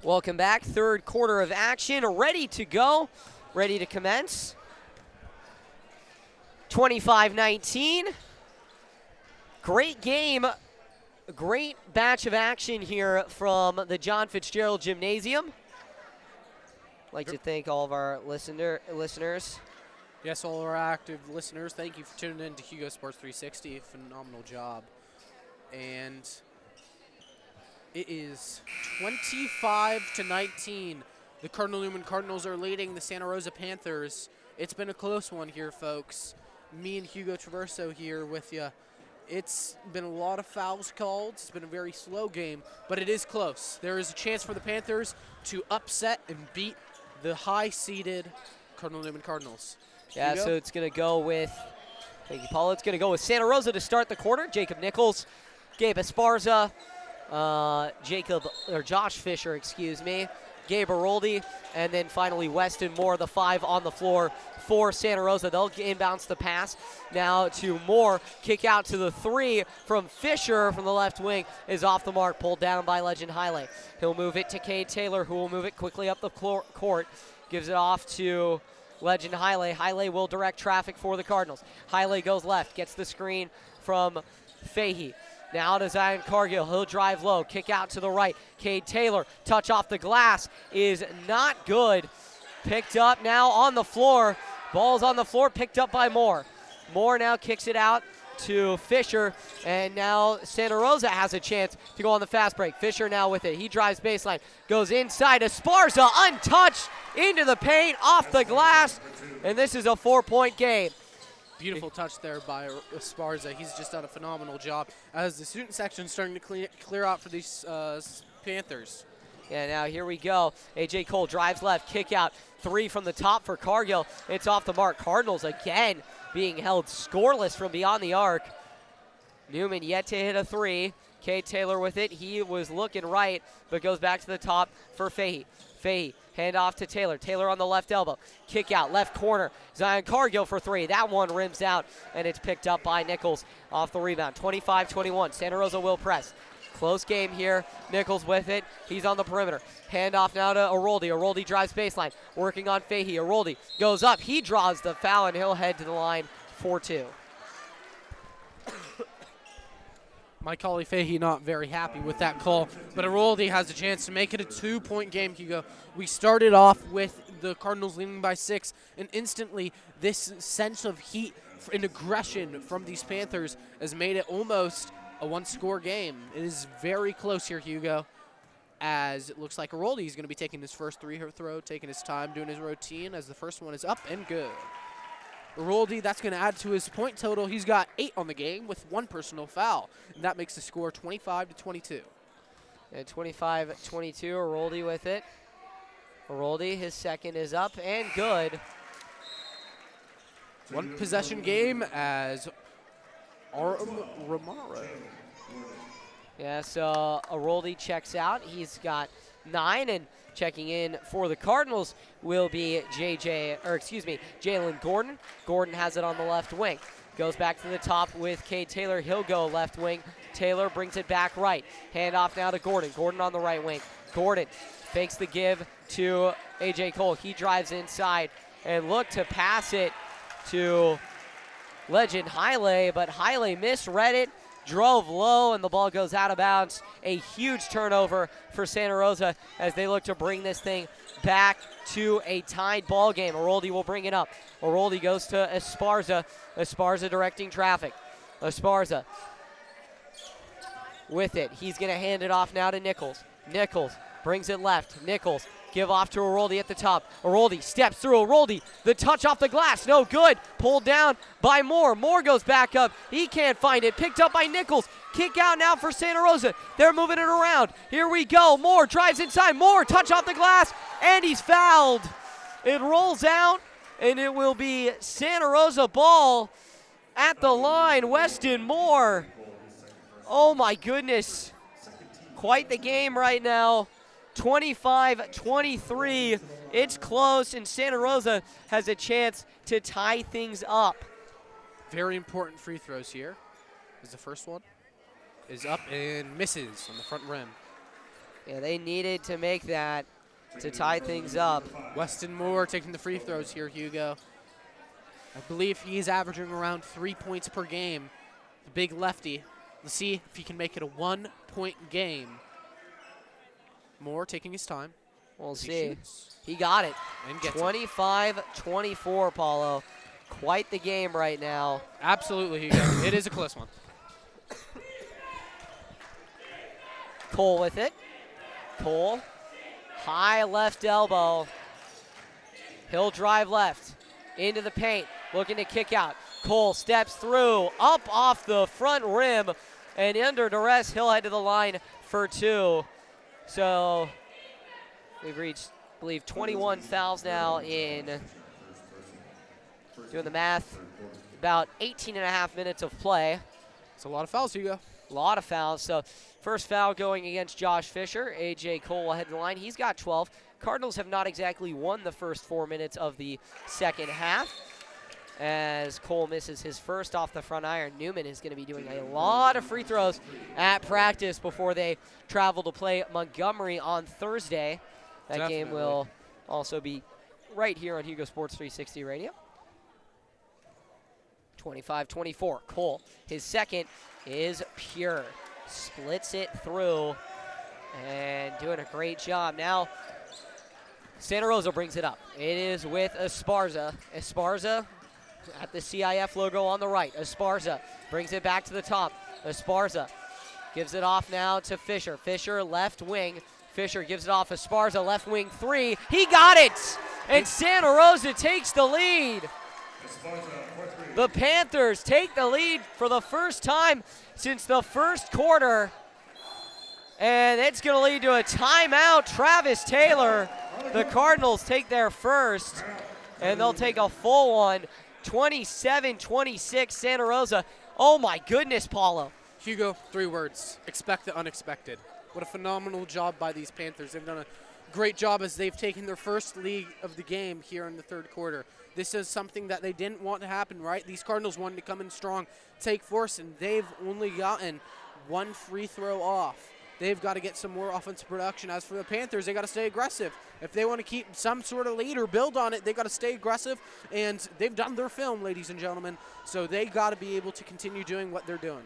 Welcome back. Third quarter of action, ready to go, ready to commence. 25-19. Great game, great batch of action here from the John Fitzgerald Gymnasium. I'd like to thank all of our listeners. Yes, all our active listeners, thank you for tuning in to Hugo Sports 360. Phenomenal job. And it is 25-19. The Cardinal Newman Cardinals are leading the Santa Rosa Panthers. It's been a close one here, folks. Me and Hugo Traverso here with you. It's been a lot of fouls called. It's been a very slow game, but it is close. There is a chance for the Panthers to upset and beat the high-seeded Cardinal Newman Cardinals. Yeah, Hugo? so it's going to go with, thank you, Paula. It's going to go with Santa Rosa to start the quarter. Jacob Nichols, Gabe Esparza, Josh Fisher, excuse me, Gabe Aroldi, and then finally Weston Moore, the 5 on the floor for Santa Rosa. They'll inbounce the pass now to Moore. Kick out to the 3 from Fisher from the left wing is off the mark, pulled down by Legend Haile. He'll move it to Cade Taylor, who will move it quickly up the court. Gives it off to Legend Haile. Haile will direct traffic for the Cardinals. Haile goes left, gets the screen from Fahey. Now to Zion Cargill. He'll drive low, kick out to the right. Cade Taylor, touch off the glass is not good. Picked up now on the floor. Ball's on the floor, picked up by Moore. Moore now kicks it out to Fisher, and now Santa Rosa has a chance to go on the fast break. Fisher now with it. He drives baseline, goes inside. Esparza untouched into the paint, off the glass, and this is a 4-point game. Beautiful touch there by Esparza. He's just done a phenomenal job as the student section is starting to clear out for these Panthers. Yeah, now here we go. A.J. Cole drives left, kick out. 3 from the top for Cargill. It's off the mark. Cardinals again being held scoreless from beyond the arc. Newman yet to hit a 3. Cade Taylor with it. He was looking right, but goes back to the top for Fahey. Fahey, hand off to Taylor. Taylor on the left elbow. Kick out, left corner. Zion Cargill for 3. That one rims out, and it's picked up by Nichols off the rebound. 25-21. Santa Rosa will press. Close game here. Nichols with it. He's on the perimeter. Hand off now to Aroldi. Aroldi drives baseline. Working on Fahey. Aroldi goes up. He draws the foul, and he'll head to the line for 2. My colleague Fahey not very happy with that call, but Aroldi has a chance to make it a 2-point game, Hugo. We started off with the Cardinals leading by 6, and instantly this sense of heat and aggression from these Panthers has made it almost a 1-score game. It is very close here, Hugo, as it looks like Aroldi is going to be taking his first 3 throw, taking his time, doing his routine, as the first one is up and good. Aroldi, that's going to add to his point total. He's got 8 on the game with 1 personal foul, and that makes the score 25-22. And 25-22, Aroldi with it. Aroldi, his second is up and good. 1 possession game as Romaro. Yeah, so Aroldi checks out. He's got 9, and checking in for the Cardinals will be Jalen Gordon. Gordon has it on the left wing. Goes back to the top with Cade Taylor. He'll go left wing. Taylor brings it back right. Hand off now to Gordon. Gordon on the right wing. Gordon fakes the give to A.J. Cole. He drives inside and looked to pass it to Legend Haile, but Haile misread it, drove low, and the ball goes out of bounds. A huge turnover for Santa Rosa as they look to bring this thing back to a tied ball game. Aroldi will bring it up. Aroldi goes to Esparza. Esparza directing traffic. Esparza with it. He's going to hand it off now to Nichols. Nichols brings it left. Nichols give off to Aroldi at the top. Aroldi steps through. Aroldi, the touch off the glass, no good. Pulled down by Moore. Moore goes back up. He can't find it. Picked up by Nichols. Kick out now for Santa Rosa. They're moving it around. Here we go. Moore drives inside. Moore, touch off the glass, and he's fouled. It rolls out, and it will be Santa Rosa ball at the line. Weston Moore. Oh my goodness. Quite the game right now. 25-23. It's close, and Santa Rosa has a chance to tie things up. Very important free throws here. Is the first one is up and misses on the front rim. Yeah, they needed to make that to tie things up. Weston Moore taking the free throws here, Hugo. I believe he's averaging around 3 points per game. The big lefty. Let's see if he can make it a 1-point game. Moore taking his time. We'll see. He got it. And gets 25-24, Paulo. Quite the game right now. Absolutely, Hugo. It is a close one. Cole with it. Cole, high left elbow. He'll drive left into the paint, looking to kick out. Cole steps through, up off the front rim, and under duress, he'll head to the line for two. So we've reached, I believe, 21 fouls now in, doing the math, about 18 and a half minutes of play. It's a lot of fouls, Hugo. A lot of fouls. So first foul going against Josh Fisher. A.J. Cole will head to the line. He's got 12. Cardinals have not exactly won the first 4 minutes of the second half, as Cole misses his first off the front iron. Newman is going to be doing a lot of free throws at practice before they travel to play Montgomery on Thursday. That Definitely. Game will also be right here on Hugo Sports 360 Radio. 25-24. Cole, his second is pure. Splits it through and doing a great job. Now, Santa Rosa brings it up. It is with Esparza. Esparza at the CIF logo on the right. Esparza brings it back to the top. Esparza gives it off now to Fisher. Fisher, left wing. Fisher gives it off. Esparza, left wing three. He got it! And Santa Rosa takes the lead. The Panthers take the lead for the first time since the first quarter. And it's going to lead to a timeout. Travis Taylor. The Cardinals take their first, and they'll take a full one. 27-26, Santa Rosa. Oh, my goodness, Paulo. Hugo, 3 words. Expect the unexpected. What a phenomenal job by these Panthers. They've done a great job as they've taken their first lead of the game here in the third quarter. This is something that they didn't want to happen, right? These Cardinals wanted to come in strong, take force, and they've only gotten 1 free throw off. They've got to get some more offensive production. As for the Panthers, they got to stay aggressive. If they want to keep some sort of lead or build on it, they got to stay aggressive. And they've done their film, ladies and gentlemen. So they got to be able to continue doing what they're doing.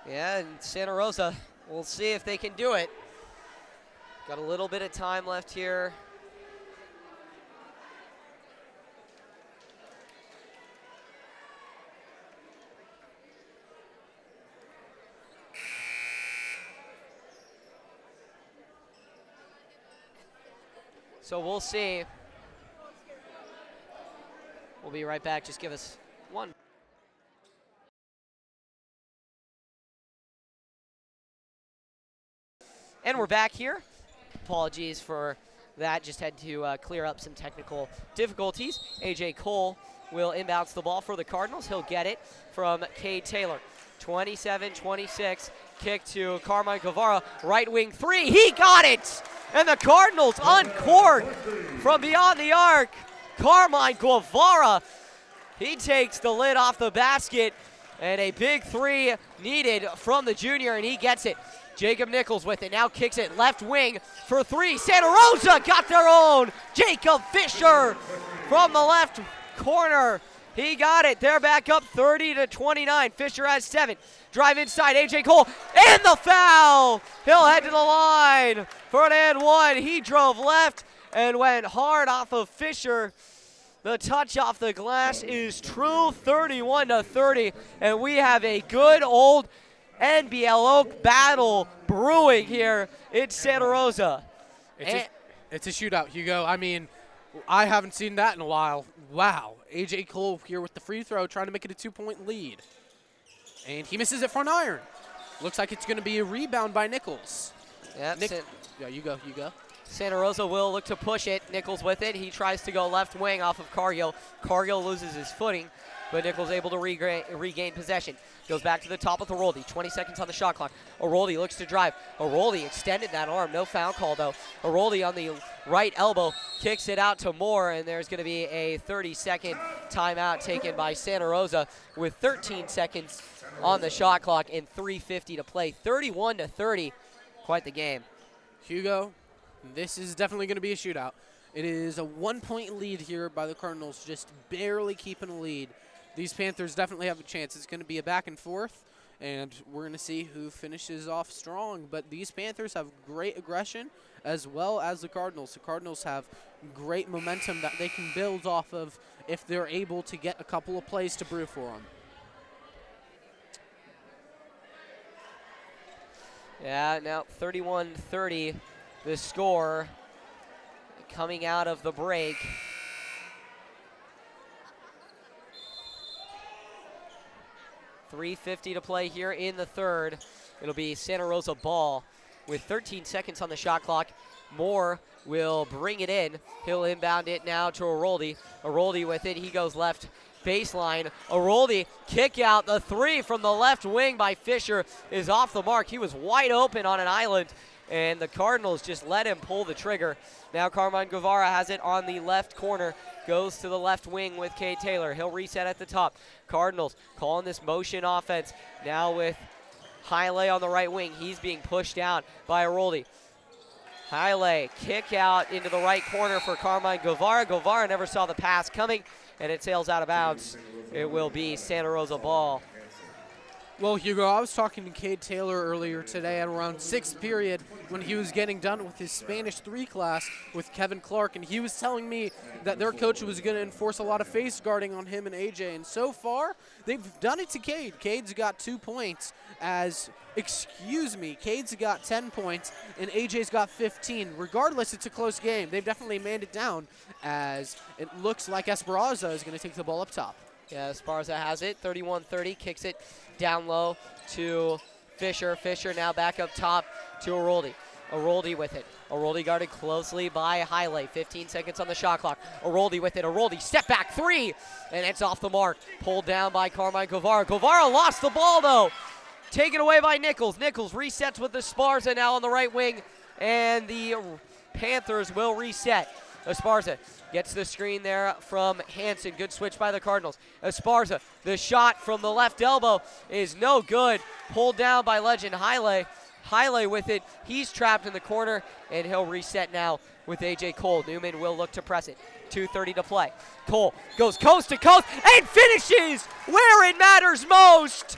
Yeah, and Santa Rosa, we'll see if they can do it. Got a little bit of time left here. So we'll see. We'll be right back. Just give us one. And we're back here. Apologies for that. Just had to clear up some technical difficulties. A.J. Cole will inbounds the ball for the Cardinals. He'll get it from Cade Taylor. 27-26. Kick to Carmine Guevara. Right wing three. He got it! And the Cardinals uncork from beyond the arc. Carmine Guevara. He takes the lid off the basket. And a big three needed from the junior, and he gets it. Jacob Nichols with it. Now kicks it left wing for three. Santa Rosa got their own. Jacob Fisher from the left corner. He got it. They're back up 30-29. Fisher has 7. Drive inside. A.J. Cole. And the foul. He'll head to the line for an and one. He drove left and went hard off of Fisher. The touch off the glass is true. 31-30. And we have a good old NBL Oak battle brewing here in Santa Rosa. It's a shootout, Hugo. I mean, I haven't seen that in a while. Wow. A.J. Cole here with the free throw, trying to make it a 2-point lead. And he misses it front iron. Looks like it's going to be a rebound by Nichols. Yeah, you go. Santa Rosa will look to push it. Nichols with it. He tries to go left wing off of Cargill. Cargill loses his footing, but Nichols able to regain possession. Goes back to the top of Aroldi. 20 seconds on the shot clock. Aroldi looks to drive. Aroldi extended that arm. No foul call, though. Aroldi on the right elbow kicks it out to Moore, and there's going to be a 30-second timeout taken by Santa Rosa with 13 seconds on the shot clock and 3:50 to play. 31-30. quite the game. Hugo, this is definitely going to be a shootout. It is a 1-point lead here by the Cardinals, just barely keeping a lead. These Panthers definitely have a chance. It's going to be a back and forth, and we're going to see who finishes off strong. But these Panthers have great aggression as well as the Cardinals. The Cardinals have great momentum that they can build off of if they're able to get a couple of plays to brew for them. Yeah, now 31-30, the score coming out of the break. .350 to play here in the third. It'll be Santa Rosa ball with 13 seconds on the shot clock. Moore will bring it in. He'll inbound it now to Aroldi. Aroldi with it. He goes left baseline. Aroldi kick out. The three from the left wing by Fisher is off the mark. He was wide open on an island, and the Cardinals just let him pull the trigger. Now Carmine Guevara has it on the left corner. Goes to the left wing with Cade Taylor. He'll reset at the top. Cardinals calling this motion offense now with Haile on the right wing. He's being pushed down by Aroldi. Haile kick out into the right corner for Carmine Guevara. Guevara never saw the pass coming, and it sails out of bounds. It will be Santa Rosa ball. Well, Hugo, I was talking to Cade Taylor earlier today at around 6th period when he was getting done with his Spanish 3 class with Kevin Clark, and he was telling me that their coach was going to enforce a lot of face guarding on him and AJ, and so far, they've done it to Cade. Cade's got 2 points Cade's got 10 points, and AJ's got 15. Regardless, it's a close game. They've definitely manned it down, as it looks like Esparza is going to take the ball up top. Yeah, Esparza has it, 31-30, kicks it down low to Fisher. Fisher now back up top to Aroldi. Aroldi with it. Aroldi guarded closely by Haile. 15 seconds on the shot clock. Aroldi with it. Aroldi step back 3, and it's off the mark. Pulled down by Carmine Guevara. Guevara lost the ball though. Taken away by Nichols. Nichols resets with the Esparza now on the right wing, and the Panthers will reset. Esparza gets the screen there from Hansen. Good switch by the Cardinals. Esparza, the shot from the left elbow is no good. Pulled down by legend Haile. Haile with it. He's trapped in the corner, and he'll reset now with AJ Cole. Newman will look to press it. 2:30 to play. Cole goes coast to coast and finishes where it matters most.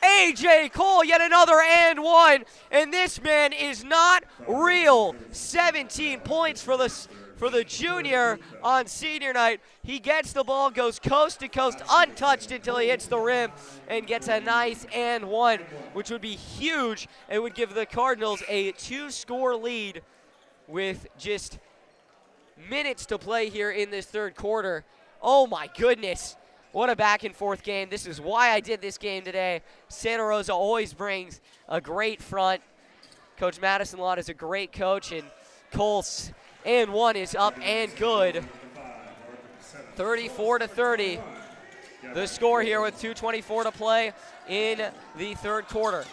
AJ Cole, yet another and one, and this man is not real. 17 points for the junior on senior night. He gets the ball, goes coast to coast, untouched until he hits the rim, and gets a nice and one, which would be huge. It would give the Cardinals a 2-score lead with just minutes to play here in this third quarter. Oh my goodness. What a back and forth game. This is why I did this game today. Santa Rosa always brings a great front. Coach Madison Lott is a great coach, and Cole's and one is up and good. 34-30. The score here with 2:24 to play in the third quarter.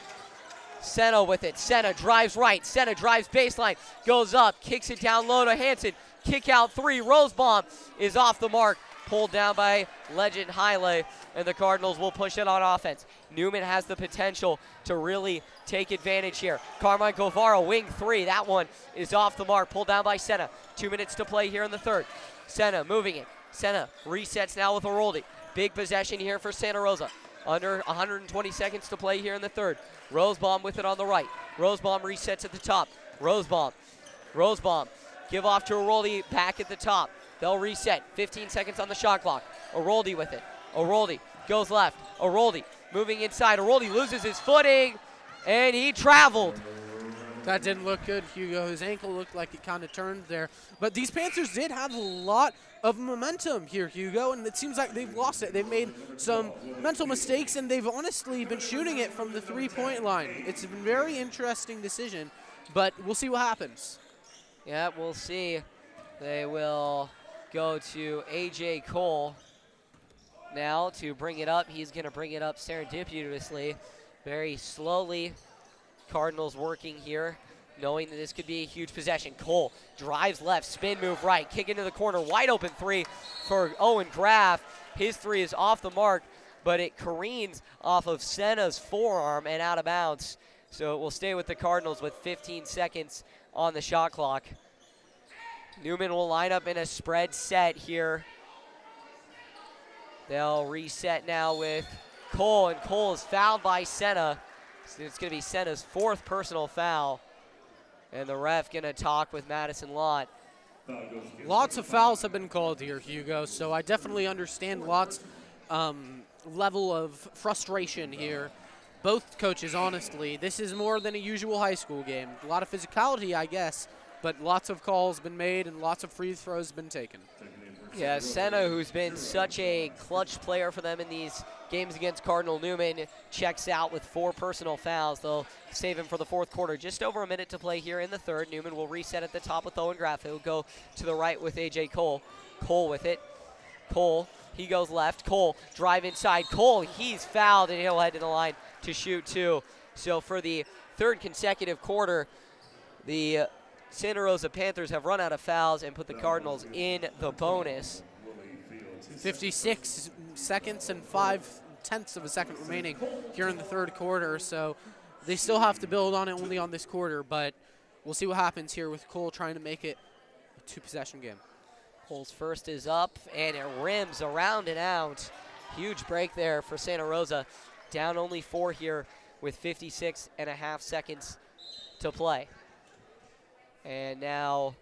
Senna with it. Senna drives right. Senna drives baseline. Goes up. Kicks it down low to Hansen. Kick out 3. Rosebomb is off the mark. Pulled down by legend Haile, and the Cardinals will push it on offense. Newman has the potential to really take advantage here. Carmine Guevara, wing 3. That one is off the mark. Pulled down by Senna. 2 minutes to play here in the third. Senna moving it. Senna resets now with Aroldi. Big possession here for Santa Rosa. Under 120 seconds to play here in the third. Rosebomb with it on the right. Rosebomb resets at the top. Rosebomb. Give off to Aroldi back at the top. They'll reset. 15 seconds on the shot clock. Aroldi with it. Aroldi goes left. Aroldi moving inside. Aroldi loses his footing, and he traveled. That didn't look good, Hugo. His ankle looked like it kind of turned there. But these Panthers did have a lot of momentum here, Hugo, and it seems like they've lost it. They've made some mental mistakes, and they've honestly been shooting it from the 3-point line. It's a very interesting decision, but we'll see what happens. Yeah, we'll see. They will go to AJ Cole now to bring it up. He's going to bring it up serendipitously, very slowly. Cardinals working here, knowing that this could be a huge possession. Cole drives left, spin move right, kick into the corner, wide open 3 for Owen Graff. His 3 is off the mark, but it careens off of Senna's forearm and out of bounds. So we'll stay with the Cardinals with 15 seconds on the shot clock. Newman will line up in a spread set here. They'll reset now with Cole, and Cole is fouled by Senna. So it's going to be Senna's 4th personal foul. And the ref going to talk with Madison Lott. Lots of fouls have been called here, Hugo, so I definitely understand Lott's level of frustration here. Both coaches, honestly. This is more than a usual high school game. A lot of physicality, I guess, but lots of calls been made and lots of free throws been taken. Yeah, Senna, who's been such a clutch player for them in these games against Cardinal Newman, checks out with 4 personal fouls. They'll save him for the 4th quarter. Just over a minute to play here in the 3rd. Newman will reset at the top with Owen Graff. He'll go to the right with A.J. Cole. Cole with it. Cole, he goes left. Cole, drive inside. Cole, he's fouled, and he'll head to the line to shoot 2. So for the 3rd consecutive quarter, the Santa Rosa Panthers have run out of fouls and put the Cardinals in the bonus. 56 seconds and 5/10 of a second remaining here in the 3rd quarter, so they still have to build on it only on this quarter, but we'll see what happens here with Cole trying to make it a 2-possession game. Cole's first is up, and it rims around and out. Huge break there for Santa Rosa. Down only 4 here with 56.5 seconds to play. And now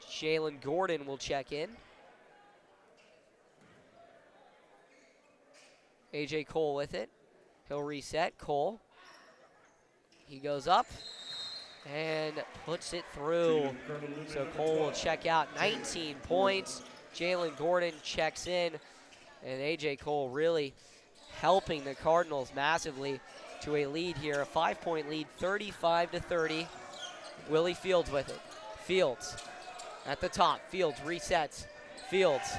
Jalen Gordon will check in. A.J. Cole with it. He'll reset. Cole. He goes up and puts it through. So Cole will check out. 19 points. Jalen Gordon checks in. And A.J. Cole really helping the Cardinals massively to a lead here. A 5-point lead, 35-30. Willie Fields with it. Fields at the top. Fields resets. Fields.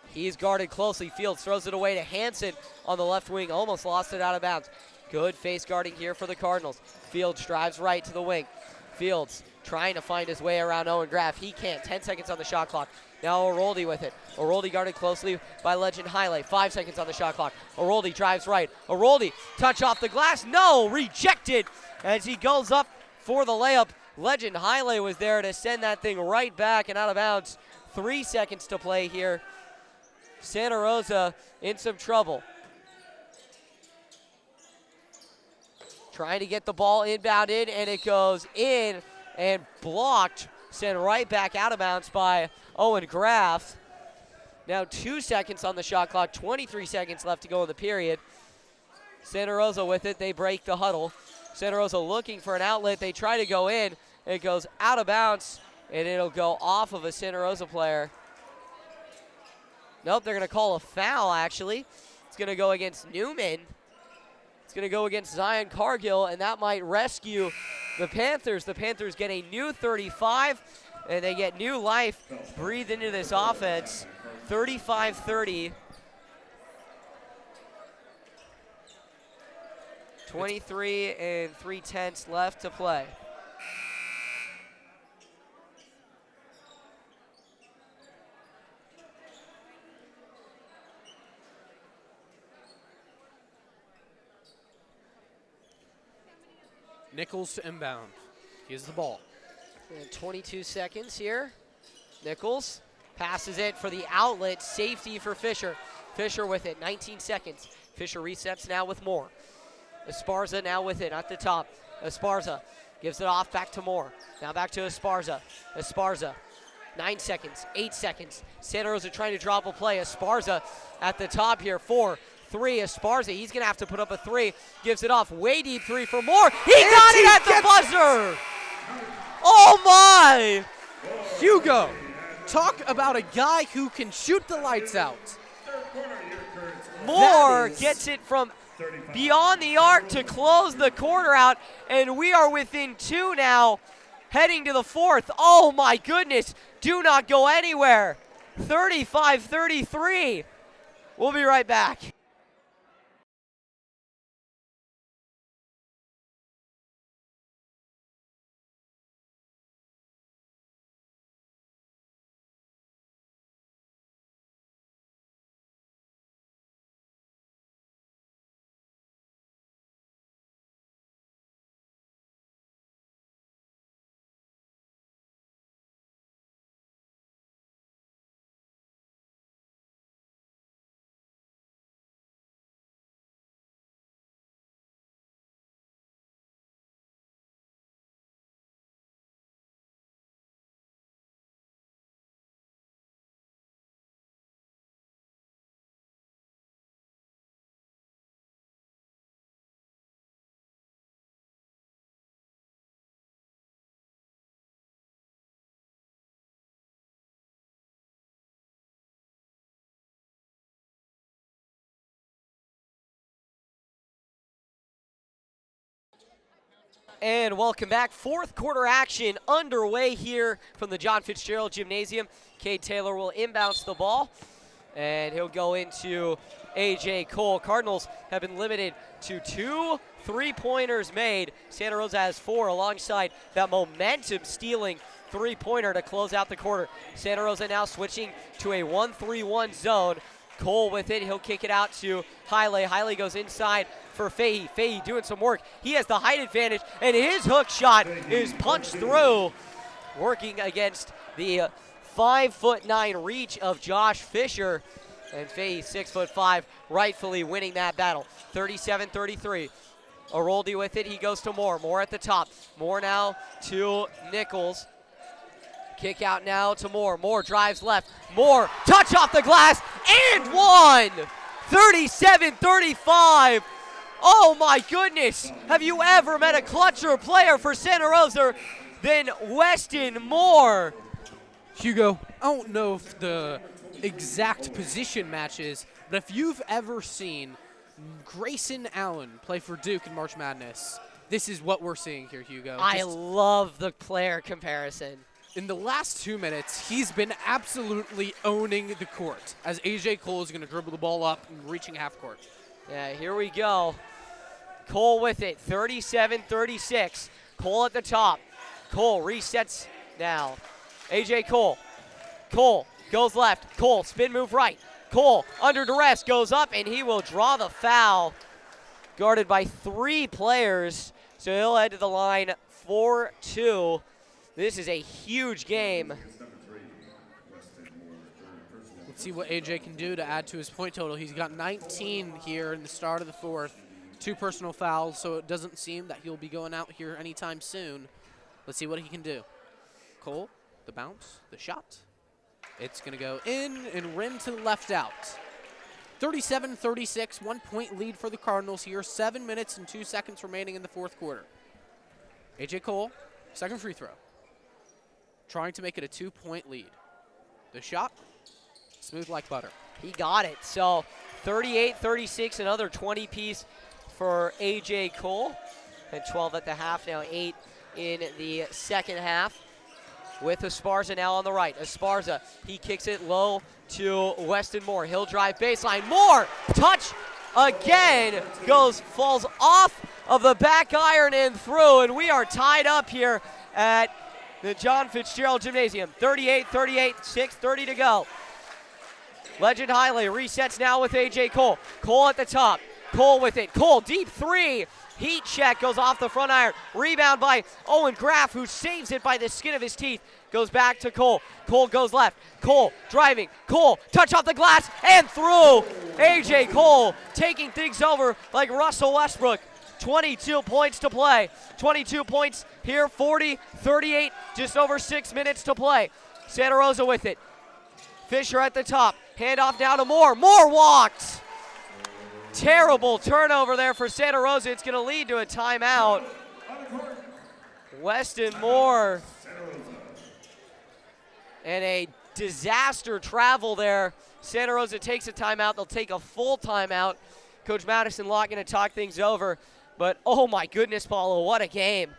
He's guarded closely. Fields throws it away to Hansen on the left wing. Almost lost it out of bounds. Good face guarding here for the Cardinals. Fields drives right to the wing. Fields trying to find his way around Owen Graff. He can't. 10 seconds on the shot clock. Now Oroldi with it. Oroldi guarded closely by Legend Highlight. 5 seconds on the shot clock. Oroldi drives right. Oroldi, touch off the glass. No, rejected as he goes up for the layup. Legend Highlight was there to send that thing right back and out of bounds. 3 seconds to play here. Santa Rosa in some trouble. Trying to get the ball inbounded, and it goes in and blocked. Sent right back out of bounds by Owen Graff. Now 2 seconds on the shot clock, 23 seconds left to go in the period. Santa Rosa with it, they break the huddle. Santa Rosa looking for an outlet, they try to go in. It goes out of bounds, and it'll go off of a Santa Rosa player. Nope, they're gonna call a foul actually. It's gonna go against Newman. It's gonna go against Zion Cargill, and that might rescue the Panthers. The Panthers get a new 35, and they get new life breathed into this offense. 35-30. 23 3/10 left to play. Nichols to inbound. Here's the ball. And 22 seconds here. Nichols passes it for the outlet. Safety for Fisher. Fisher with it. 19 seconds. Fisher resets now with Moore. Esparza now with it at the top. Esparza gives it off back to Moore. Now back to Esparza. Esparza. 9 seconds. 8 seconds. Santa Rosa trying to drop a play. Esparza at the top here. 4, 3. Esparza. He's going to have to put up a 3. Gives it off. Way deep 3 for Moore. He got it at the buzzer. Oh my! Hugo, talk about a guy who can shoot the lights out. Moore gets it from beyond the arc to close the quarter out, and we are within 2 now, heading to the 4th. Oh my goodness, do not go anywhere. 35-33. We'll be right back. And welcome back. Fourth quarter action underway here from the John Fitzgerald Gymnasium. Cade Taylor will inbounce the ball, and he'll go into A.J. Cole. Cardinals have been limited to 2 3-pointers made. Santa Rosa has 4 alongside that momentum-stealing three-pointer to close out the quarter. Santa Rosa now switching to a 1-3-1 zone. Cole with it. He'll kick it out to Haile. Haile goes inside for Fahey. Fahey doing some work. He has the height advantage, and his hook shot is punched through, working against the 5'9" reach of Josh Fisher. And Fahey, 6'5", rightfully winning that battle. 37-33. Aroldi with it. He goes to Moore. Moore at the top. Moore now to Nichols. Kick out now to Moore. Moore drives left. Moore, touch off the glass, and one! 37-35. Oh my goodness. Have you ever met a clutcher player for Santa Rosa than Weston Moore? Hugo, I don't know if the exact position matches, but if you've ever seen Grayson Allen play for Duke in March Madness, this is what we're seeing here, Hugo. I love the player comparison. In the last 2 minutes, he's been absolutely owning the court as A.J. Cole is going to dribble the ball up and reaching half court. Yeah, here we go. Cole with it, 37-36. Cole at the top. Cole resets now. A.J. Cole. Cole goes left. Cole, spin move right. Cole, under duress, goes up, and he will draw the foul. Guarded by 3 players, so he'll head to the line 4-2. This is a huge game. Let's see what AJ can do to add to his point total. He's got 19 here in the start of the fourth. 2 personal fouls, so it doesn't seem that he'll be going out here anytime soon. Let's see what he can do. Cole, the bounce, the shot. It's going to go in and rim to the left out. 37-36, 1-point lead for the Cardinals here. 7 minutes and 2 seconds remaining in the fourth quarter. AJ Cole, second free throw. Trying to make it a 2-point lead. The shot, smooth like butter. He got it. So 38-36, another 20-piece for A.J. Cole. And 12 at the half, now 8 in the second half. With Esparza now on the right. Esparza, he kicks it low to Weston Moore. He'll drive baseline. Moore, touch again, falls off of the back iron and through. And we are tied up here at the John Fitzgerald Gymnasium. 38-38, 6:30 to go. Legend Haile resets now with A.J. Cole. Cole at the top. Cole with it. Cole, deep 3. Heat check, goes off the front iron. Rebound by Owen Graff, who saves it by the skin of his teeth. Goes back to Cole. Cole goes left. Cole driving. Cole, touch off the glass and through. A.J. Cole taking things over like Russell Westbrook. 22 points to play. 22 points here, 40-38, just over 6 minutes to play. Santa Rosa with it. Fisher at the top. Handoff now to Moore. Moore walked. Terrible turnover there for Santa Rosa. It's going to lead to a timeout. Weston Moore. And a disaster travel there. Santa Rosa takes a timeout. They'll take a full timeout. Coach Madison Locke going to talk things over. But, oh, my goodness, Paulo, what a game.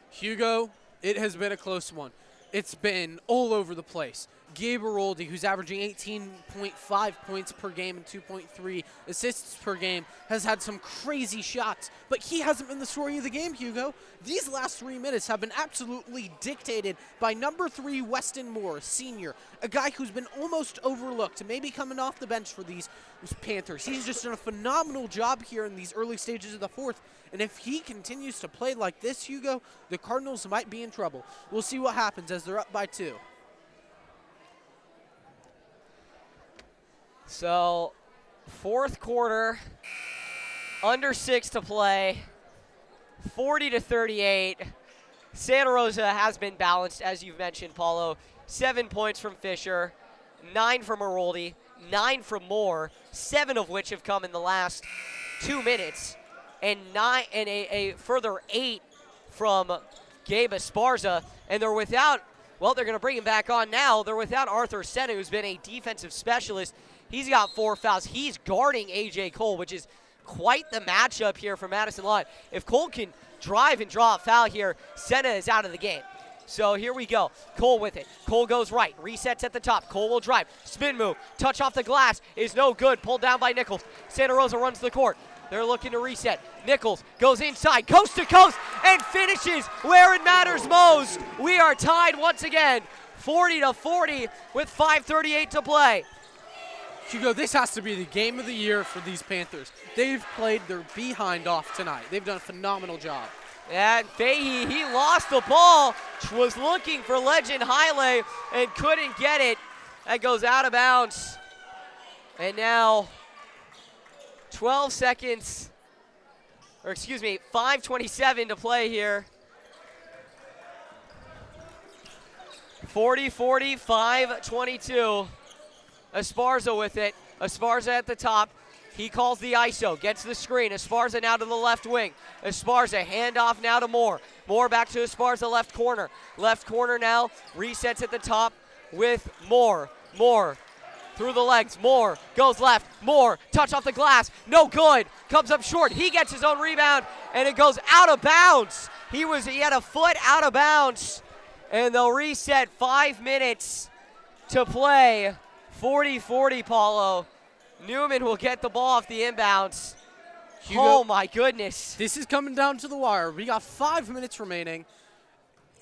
Hugo, it has been a close one. It's been all over the place. Gabe Aroldi, who's averaging 18.5 points per game and 2.3 assists per game, has had some crazy shots, but he hasn't been the story of the game, Hugo. These last 3 minutes have been absolutely dictated by number 3, Weston Moore, senior, a guy who's been almost overlooked, maybe coming off the bench for these Panthers. He's just done a phenomenal job here in these early stages of the fourth, and if he continues to play like this, Hugo, the Cardinals might be in trouble. We'll see what happens as they're up by 2. So, fourth quarter, under 6 to play, 40-38. Santa Rosa has been balanced, as you've mentioned, Paulo. 7 points from Fisher, 9 from Aroldi, 9 from Moore, 7 of which have come in the last 2 minutes, and a further 8 from Gabe Esparza. And they're without, well, they're going to bring him back on now. They're without Arthur Senna, who's been a defensive specialist. He's got 4 fouls. He's guarding A.J. Cole, which is quite the matchup here for Madison Lott. If Cole can drive and draw a foul here. Senna is out of the game. So here we go. Cole with it. Cole goes right. Resets at the top. Cole will drive. Spin move. Touch off the glass is no good. Pulled down by Nichols. Santa Rosa runs the court. They're looking to reset. Nichols goes inside, coast to coast, and finishes where it matters most. We are tied once again, 40-40 with 5:38 to play. Hugo, this has to be the game of the year for these Panthers. They've played their behind off tonight. They've done a phenomenal job. And Fahey, he lost the ball, was looking for Legend Haile and couldn't get it. That goes out of bounds. And now 12 seconds, or excuse me, 5:27 to play here. 40-40, 5:22. Esparza with it. Esparza at the top. He calls the ISO, gets the screen. Esparza now to the left wing. Esparza, handoff now to Moore. Moore back to Esparza, left corner. Left corner now, resets at the top with Moore. Moore through the legs. Moore goes left. Moore, touch off the glass. No good. Comes up short. He gets his own rebound, and it goes out of bounds. He had a foot out of bounds, and they'll reset. 5 minutes to play. 40-40, Paulo. Newman will get the ball off the inbounds. Hugo, oh, my goodness. This is coming down to the wire. We got 5 minutes remaining,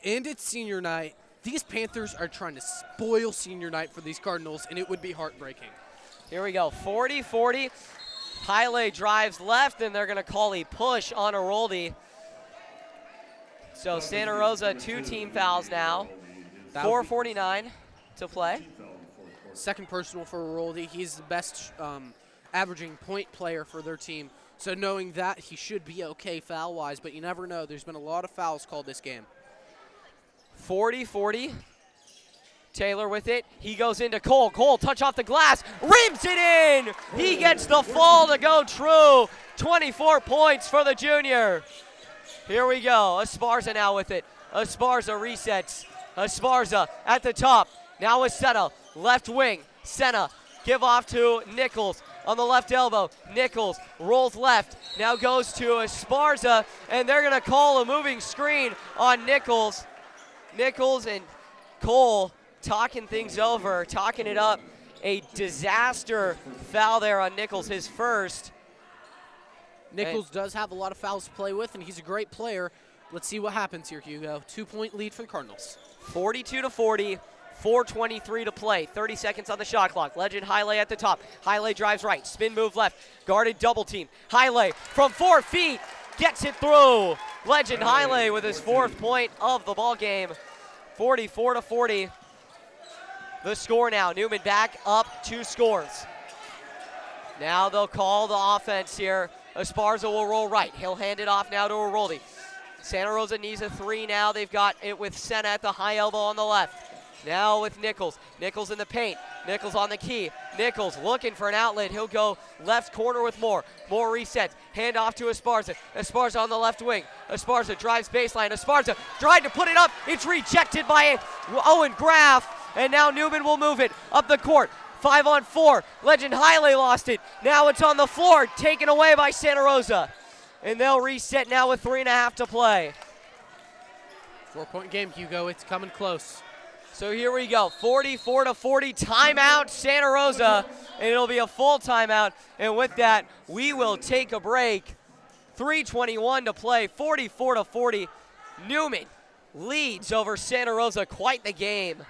and it's senior night. These Panthers are trying to spoil senior night for these Cardinals, and it would be heartbreaking. Here we go, 40-40. Haile drives left, and they're going to call a push on Aroldi. So Santa Rosa, 2 team fouls now. 4:49 to play. Second personal for Aroldi. He's the best averaging point player for their team. So knowing that, he should be okay foul-wise, but you never know. There's been a lot of fouls called this game. 40-40. Taylor with it. He goes into Cole. Cole, touch off the glass. Rims it in. He gets the fall to go true. 24 points for the junior. Here we go. Esparza now with it. Esparza resets. Esparza at the top. Now with Senna. Left wing. Senna. Give off to Nichols on the left elbow. Nichols rolls left. Now goes to Esparza, and they're going to call a moving screen on Nichols. Nichols and Cole talking things over, talking it up. A disaster foul there on Nichols, his first. Nichols does have a lot of fouls to play with, and he's a great player. Let's see what happens here, Hugo. 2-point lead for the Cardinals. 42-40. 4:23 to play. 30 seconds on the shot clock. Legend Haile at the top. Haile drives right. Spin move left. Guarded double team. Haile from 4 feet gets it through. Legend Haile with his 4th point of the ball game. 44-40. The score now. Newman back up 2 scores. Now they'll call the offense here. Esparza will roll right. He'll hand it off now to Aroldi. Santa Rosa needs a 3 now. They've got it with Senna at the high elbow on the left. Now with Nichols. Nichols in the paint. Nichols on the key. Nichols looking for an outlet. He'll go left corner with Moore. Moore resets. Hand off to Esparza. Esparza on the left wing. Esparza drives baseline. Esparza tried to put it up. It's rejected by Owen Graff. And now Newman will move it up the court. 5-on-4. Legend Haile lost it. Now it's on the floor. Taken away by Santa Rosa. And they'll reset now with 3.5 to play. 4-point game, Hugo. It's coming close. So here we go, 44-40, timeout Santa Rosa, and it'll be a full timeout. And with that, we will take a break. 3:21 to play, 44-40. Newman leads over Santa Rosa, quite the game.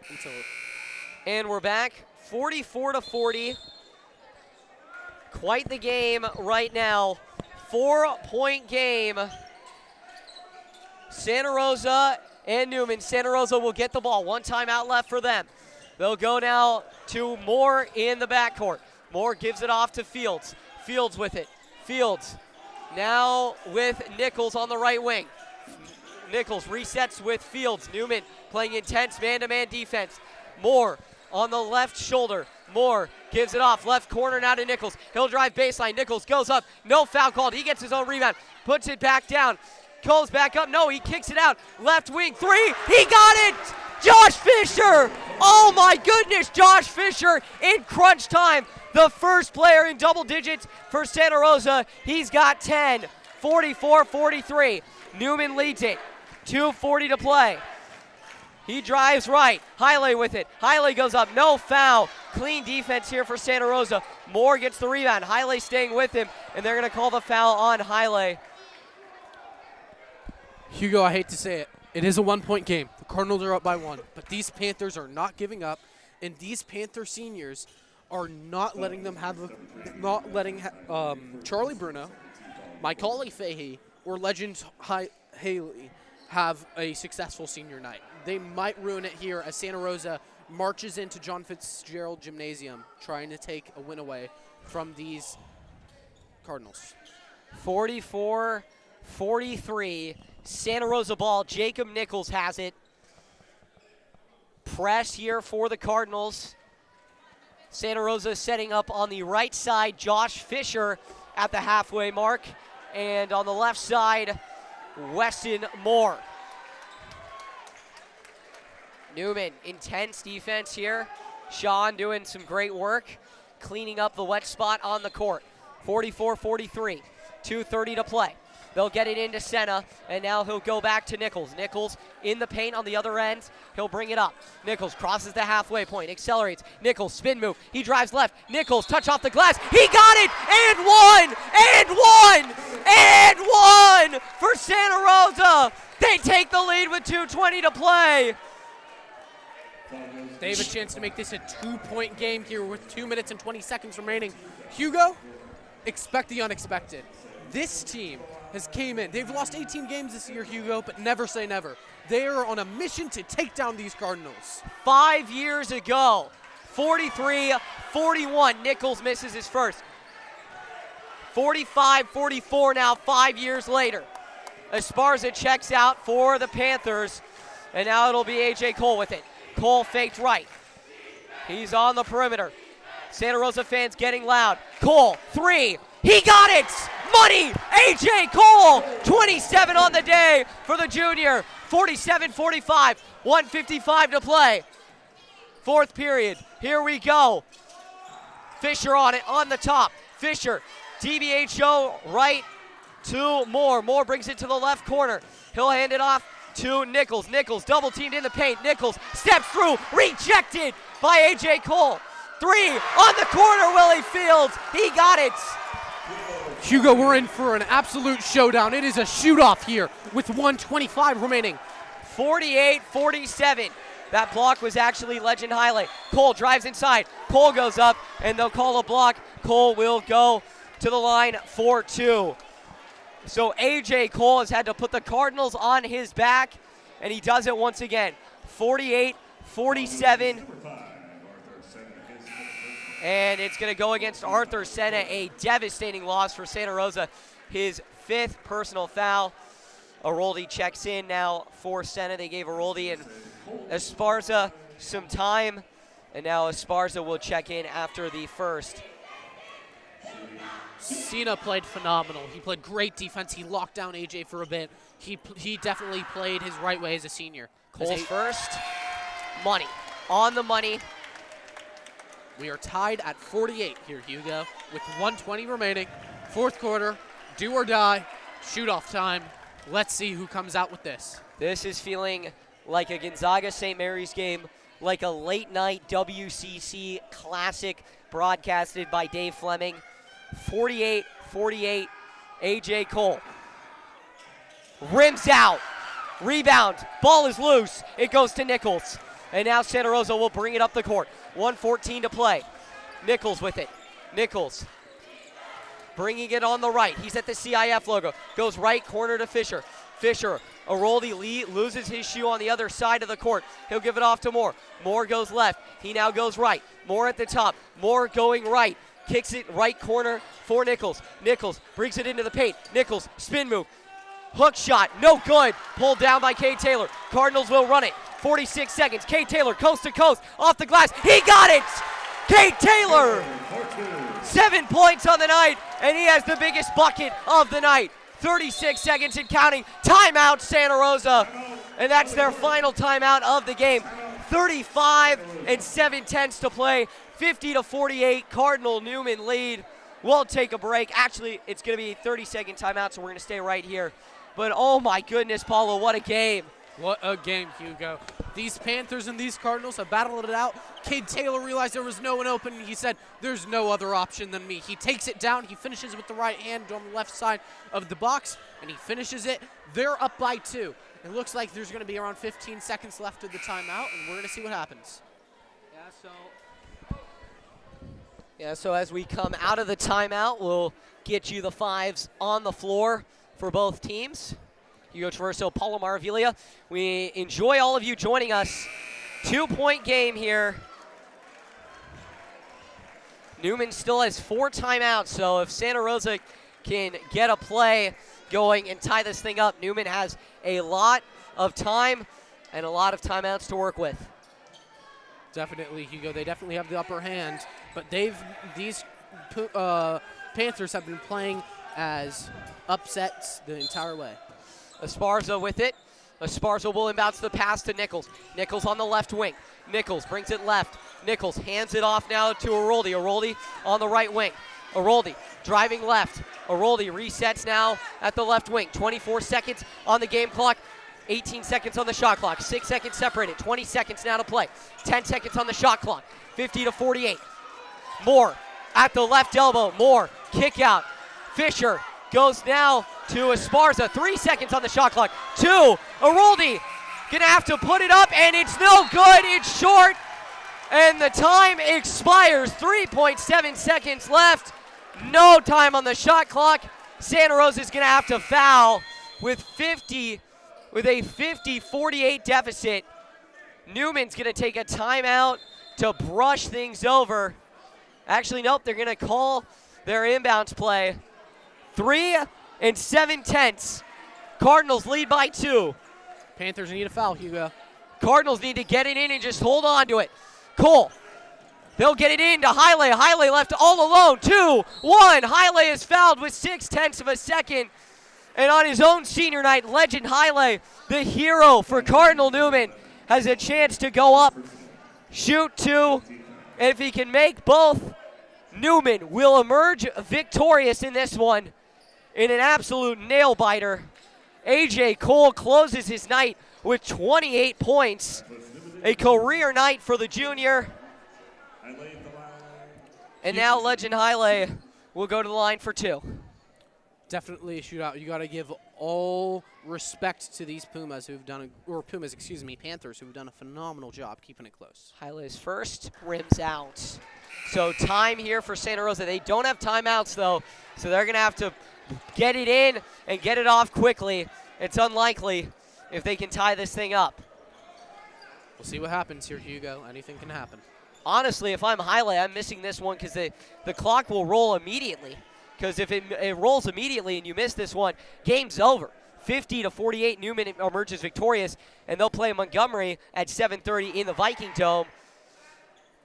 until. And we're back, 44-40. Quite the game right now. 4-point game. Santa Rosa and Newman. Santa Rosa will get the ball. One timeout left for them. They'll go now to Moore in the backcourt. Moore gives it off to Fields. Fields with it. Fields now with Nichols on the right wing. Nichols resets with Fields. Newman playing intense man-to-man defense. Moore on the left shoulder. Moore gives it off. Left corner now to Nichols. He'll drive baseline. Nichols goes up. No foul called. He gets his own rebound. Puts it back down. Goes back up. No, he kicks it out. Left wing. Three. He got it! Josh Fisher! Oh my goodness, Josh Fisher in crunch time. The first player in double digits for Santa Rosa. He's got 10. 44-43. Newman leads it. 2:40 to play. He drives right. Hiley with it. Hiley goes up. No foul. Clean defense here for Santa Rosa. Moore gets the rebound. Hiley staying with him, and they're going to call the foul on Hiley. Hugo, I hate to say it. It is a 1-point game. The Cardinals are up by 1, but these Panthers are not giving up, and these Panther seniors are not letting them have Charlie Bruno, Macaulay Fahey, or Legends Haley have a successful senior night. They might ruin it here as Santa Rosa marches into John Fitzgerald Gymnasium trying to take a win away from these Cardinals. 44-43. Santa Rosa ball. Jacob Nichols has it. Press here for the Cardinals. Santa Rosa setting up on the right side. Josh Fisher at the halfway mark. And on the left side, Weston Moore. Newman, intense defense here. Sean doing some great work, cleaning up the wet spot on the court. 44-43, 2:30 to play. They'll get it into Senna, and now he'll go back to Nichols. Nichols in the paint on the other end. He'll bring it up. Nichols crosses the halfway point, accelerates. Nichols, spin move. He drives left. Nichols, touch off the glass. He got it! And one! And one! And one for Santa Rosa! They take the lead with 2:20 to play. They have a chance to make this a 2-point game here with 2 minutes and 20 seconds remaining. Hugo, expect the unexpected. This team has came in. They've lost 18 games this year, Hugo, but never say never. They are on a mission to take down these Cardinals. 5 years ago, 43-41, Nichols misses his first. 45-44 now, 5 years later. Esparza checks out for the Panthers, and now it'll be A.J. Cole with it. Cole faked right. He's on the perimeter. Santa Rosa fans getting loud. Cole, three. He got it! Money! A.J. Cole! 27 on the day for the junior. 47-45. 1:55 to play. Fourth period. Here we go. Fisher on it, on the top. Fisher, DBHO right to Moore. Moore brings it to the left corner. He'll hand it off to Nichols. Nichols double teamed in the paint. Nichols steps through, rejected by A.J. Cole. Three on the corner, Willie Fields. He got it. Hugo, we're in for an absolute showdown. It is a shoot-off here with 1:25 remaining. 48-47. That block was actually Legend highlight. Cole drives inside. Cole goes up, and they'll call a block. Cole will go to the line for two. So A.J. Cole has had to put the Cardinals on his back, and he does it once again. 48-47. And it's going to go against Arthur Senna, a devastating loss for Santa Rosa. His fifth personal foul. Aroldi checks in now for Senna. They gave Aroldi and Esparza some time, and now Esparza will check in after the first. Senna played phenomenal. He played great defense. He locked down AJ for a bit. He definitely played his right way as a senior. Cole's first. Money. On the money. We are tied at 48 here, Hugo, with 1:20 remaining. Fourth quarter, do or die, shoot-off time. Let's see who comes out with this. This is feeling like a Gonzaga-St. Mary's game, like a late-night WCC classic broadcasted by Dave Fleming. 48-48, A.J. Cole. Rims out. Rebound. Ball is loose. It goes to Nichols. And now Santa Rosa will bring it up the court. 1:14 to play. Nichols with it. Nichols bringing it on the right. He's at the CIF logo. Goes right corner to Fisher. Fisher, Aroldi loses his shoe on the other side of the court. He'll give it off to Moore. Moore goes left. He now goes right. Moore at the top. Moore going right. Kicks it right corner for Nichols. Nichols brings it into the paint. Nichols, spin move. Hook shot, no good. Pulled down by Cade Taylor. Cardinals will run it. 46 seconds. Cade Taylor, coast to coast, off the glass. He got it! Cade Taylor! 7 points on the night, and he has the biggest bucket of the night. 36 seconds and counting. Timeout, Santa Rosa. And that's their final timeout of the game. 35 and 7/10 to play. 50-48, Cardinal Newman lead. We'll take a break. Actually, it's going to be a 30-second timeout, so we're going to stay right here. But oh my goodness, Paulo, what a game. What a game, Hugo. These Panthers and these Cardinals have battled it out. Cade Taylor realized there was no one open, and he said, there's no other option than me. He takes it down. He finishes with the right hand on the left side of the box, and he finishes it. They're up by 2. It looks like there's going to be around 15 seconds left of the timeout, and we're going to see what happens. So as we come out of the timeout, we'll get you the fives on the floor for both teams. Hugo Traverso, Paulo Maravilla. We enjoy all of you joining us. 2-point game here. Newman still has 4 timeouts, so if Santa Rosa can get a play going and tie this thing up, Newman has a lot of time and a lot of timeouts to work with. Definitely, Hugo. They definitely have the upper hand, but these Panthers have been playing as upsets the entire way. Esparza with it. Esparza will inbounds the pass to Nichols. Nichols on the left wing. Nichols brings it left. Nichols hands it off now to Aroldi. Aroldi on the right wing. Aroldi driving left. Aroldi resets now at the left wing. 24 seconds on the game clock. 18 seconds on the shot clock. 6 seconds separated. 20 seconds now to play. 10 seconds on the shot clock. 50-48. Moore at the left elbow. Moore kick out. Fisher goes now to Esparza. 3 seconds on the shot clock. 2. Aroldi gonna have to put it up, and it's no good. It's short, and the time expires. 3.7 seconds left. No time on the shot clock. Santa Rosa is gonna have to foul with a 50-48 deficit. Newman's gonna take a timeout to brush things over. Actually, nope, they're gonna call their inbounds play. 3 and 7/10. Cardinals lead by 2. Panthers need a foul, Hugo. Cardinals need to get it in and just hold on to it. Cole, they'll get it in to Haile. Haile left all alone. 2-1. Haile is fouled with 0.6 of a second. And on his own senior night, legend Haile, the hero for Cardinal Newman, has a chance to go up, shoot 2, and if he can make both, Newman will emerge victorious in this one in an absolute nail-biter. A.J. Cole closes his night with 28 points, a career night for the junior. And now legend Haile will go to the line for 2. Definitely a shootout. You got to give all respect to these Panthers who've done a phenomenal job keeping it close. Haile's first, rims out. So time here for Santa Rosa. They don't have timeouts though, so they're gonna have to get it in and get it off quickly. It's unlikely if they can tie this thing up. We'll see what happens here, Hugo. Anything can happen. Honestly, if I'm Haile, I'm missing this one because the clock will roll immediately. Because if it rolls immediately and you miss this one, game's over. 50-48, Newman emerges victorious, and they'll play Montgomery at 7:30 in the Viking Dome.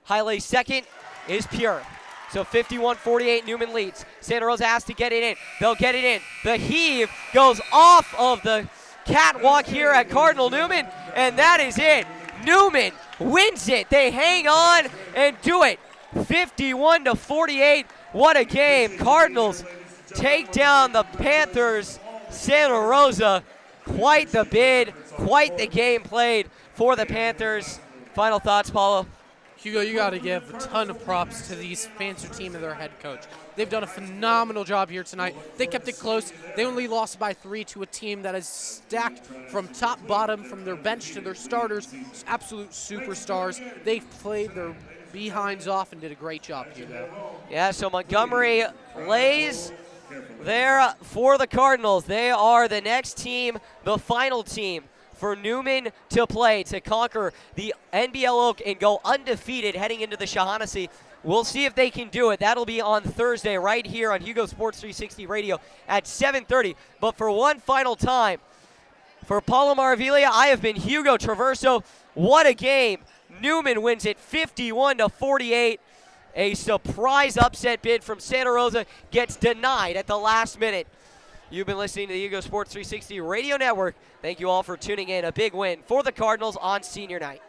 Haile's second is pure. So 51-48, Newman leads. Santa Rosa has to get it in. They'll get it in. The heave goes off of the catwalk here at Cardinal Newman, and that is it. Newman wins it. They hang on and do it. 51-48. What a game. Cardinals take down the Panthers. Santa Rosa, quite the bid, quite the game played for the Panthers. Final thoughts, Paulo? Hugo, you got to give a ton of props to these Panther team and their head coach. They've done a phenomenal job here tonight. They kept it close. They only lost by 3 to a team that is stacked from top bottom, from their bench to their starters, absolute superstars. They played their behinds off and did a great job, Hugo. Yeah, so Montgomery lays there for the Cardinals. They are the next team, the final team for Newman to play to conquer the NBL Oak and go undefeated heading into the Shaughnessy. We'll see if they can do it. That'll be on Thursday right here on Hugo Sports 360 Radio at 7:30. But for one final time, for Palomar Avila, I have been Hugo Traverso. What a game. Newman wins it 51-48. A surprise upset bid from Santa Rosa gets denied at the last minute. You've been listening to the Hugo Sports 360 Radio Network. Thank you all for tuning in. A big win for the Cardinals on senior night.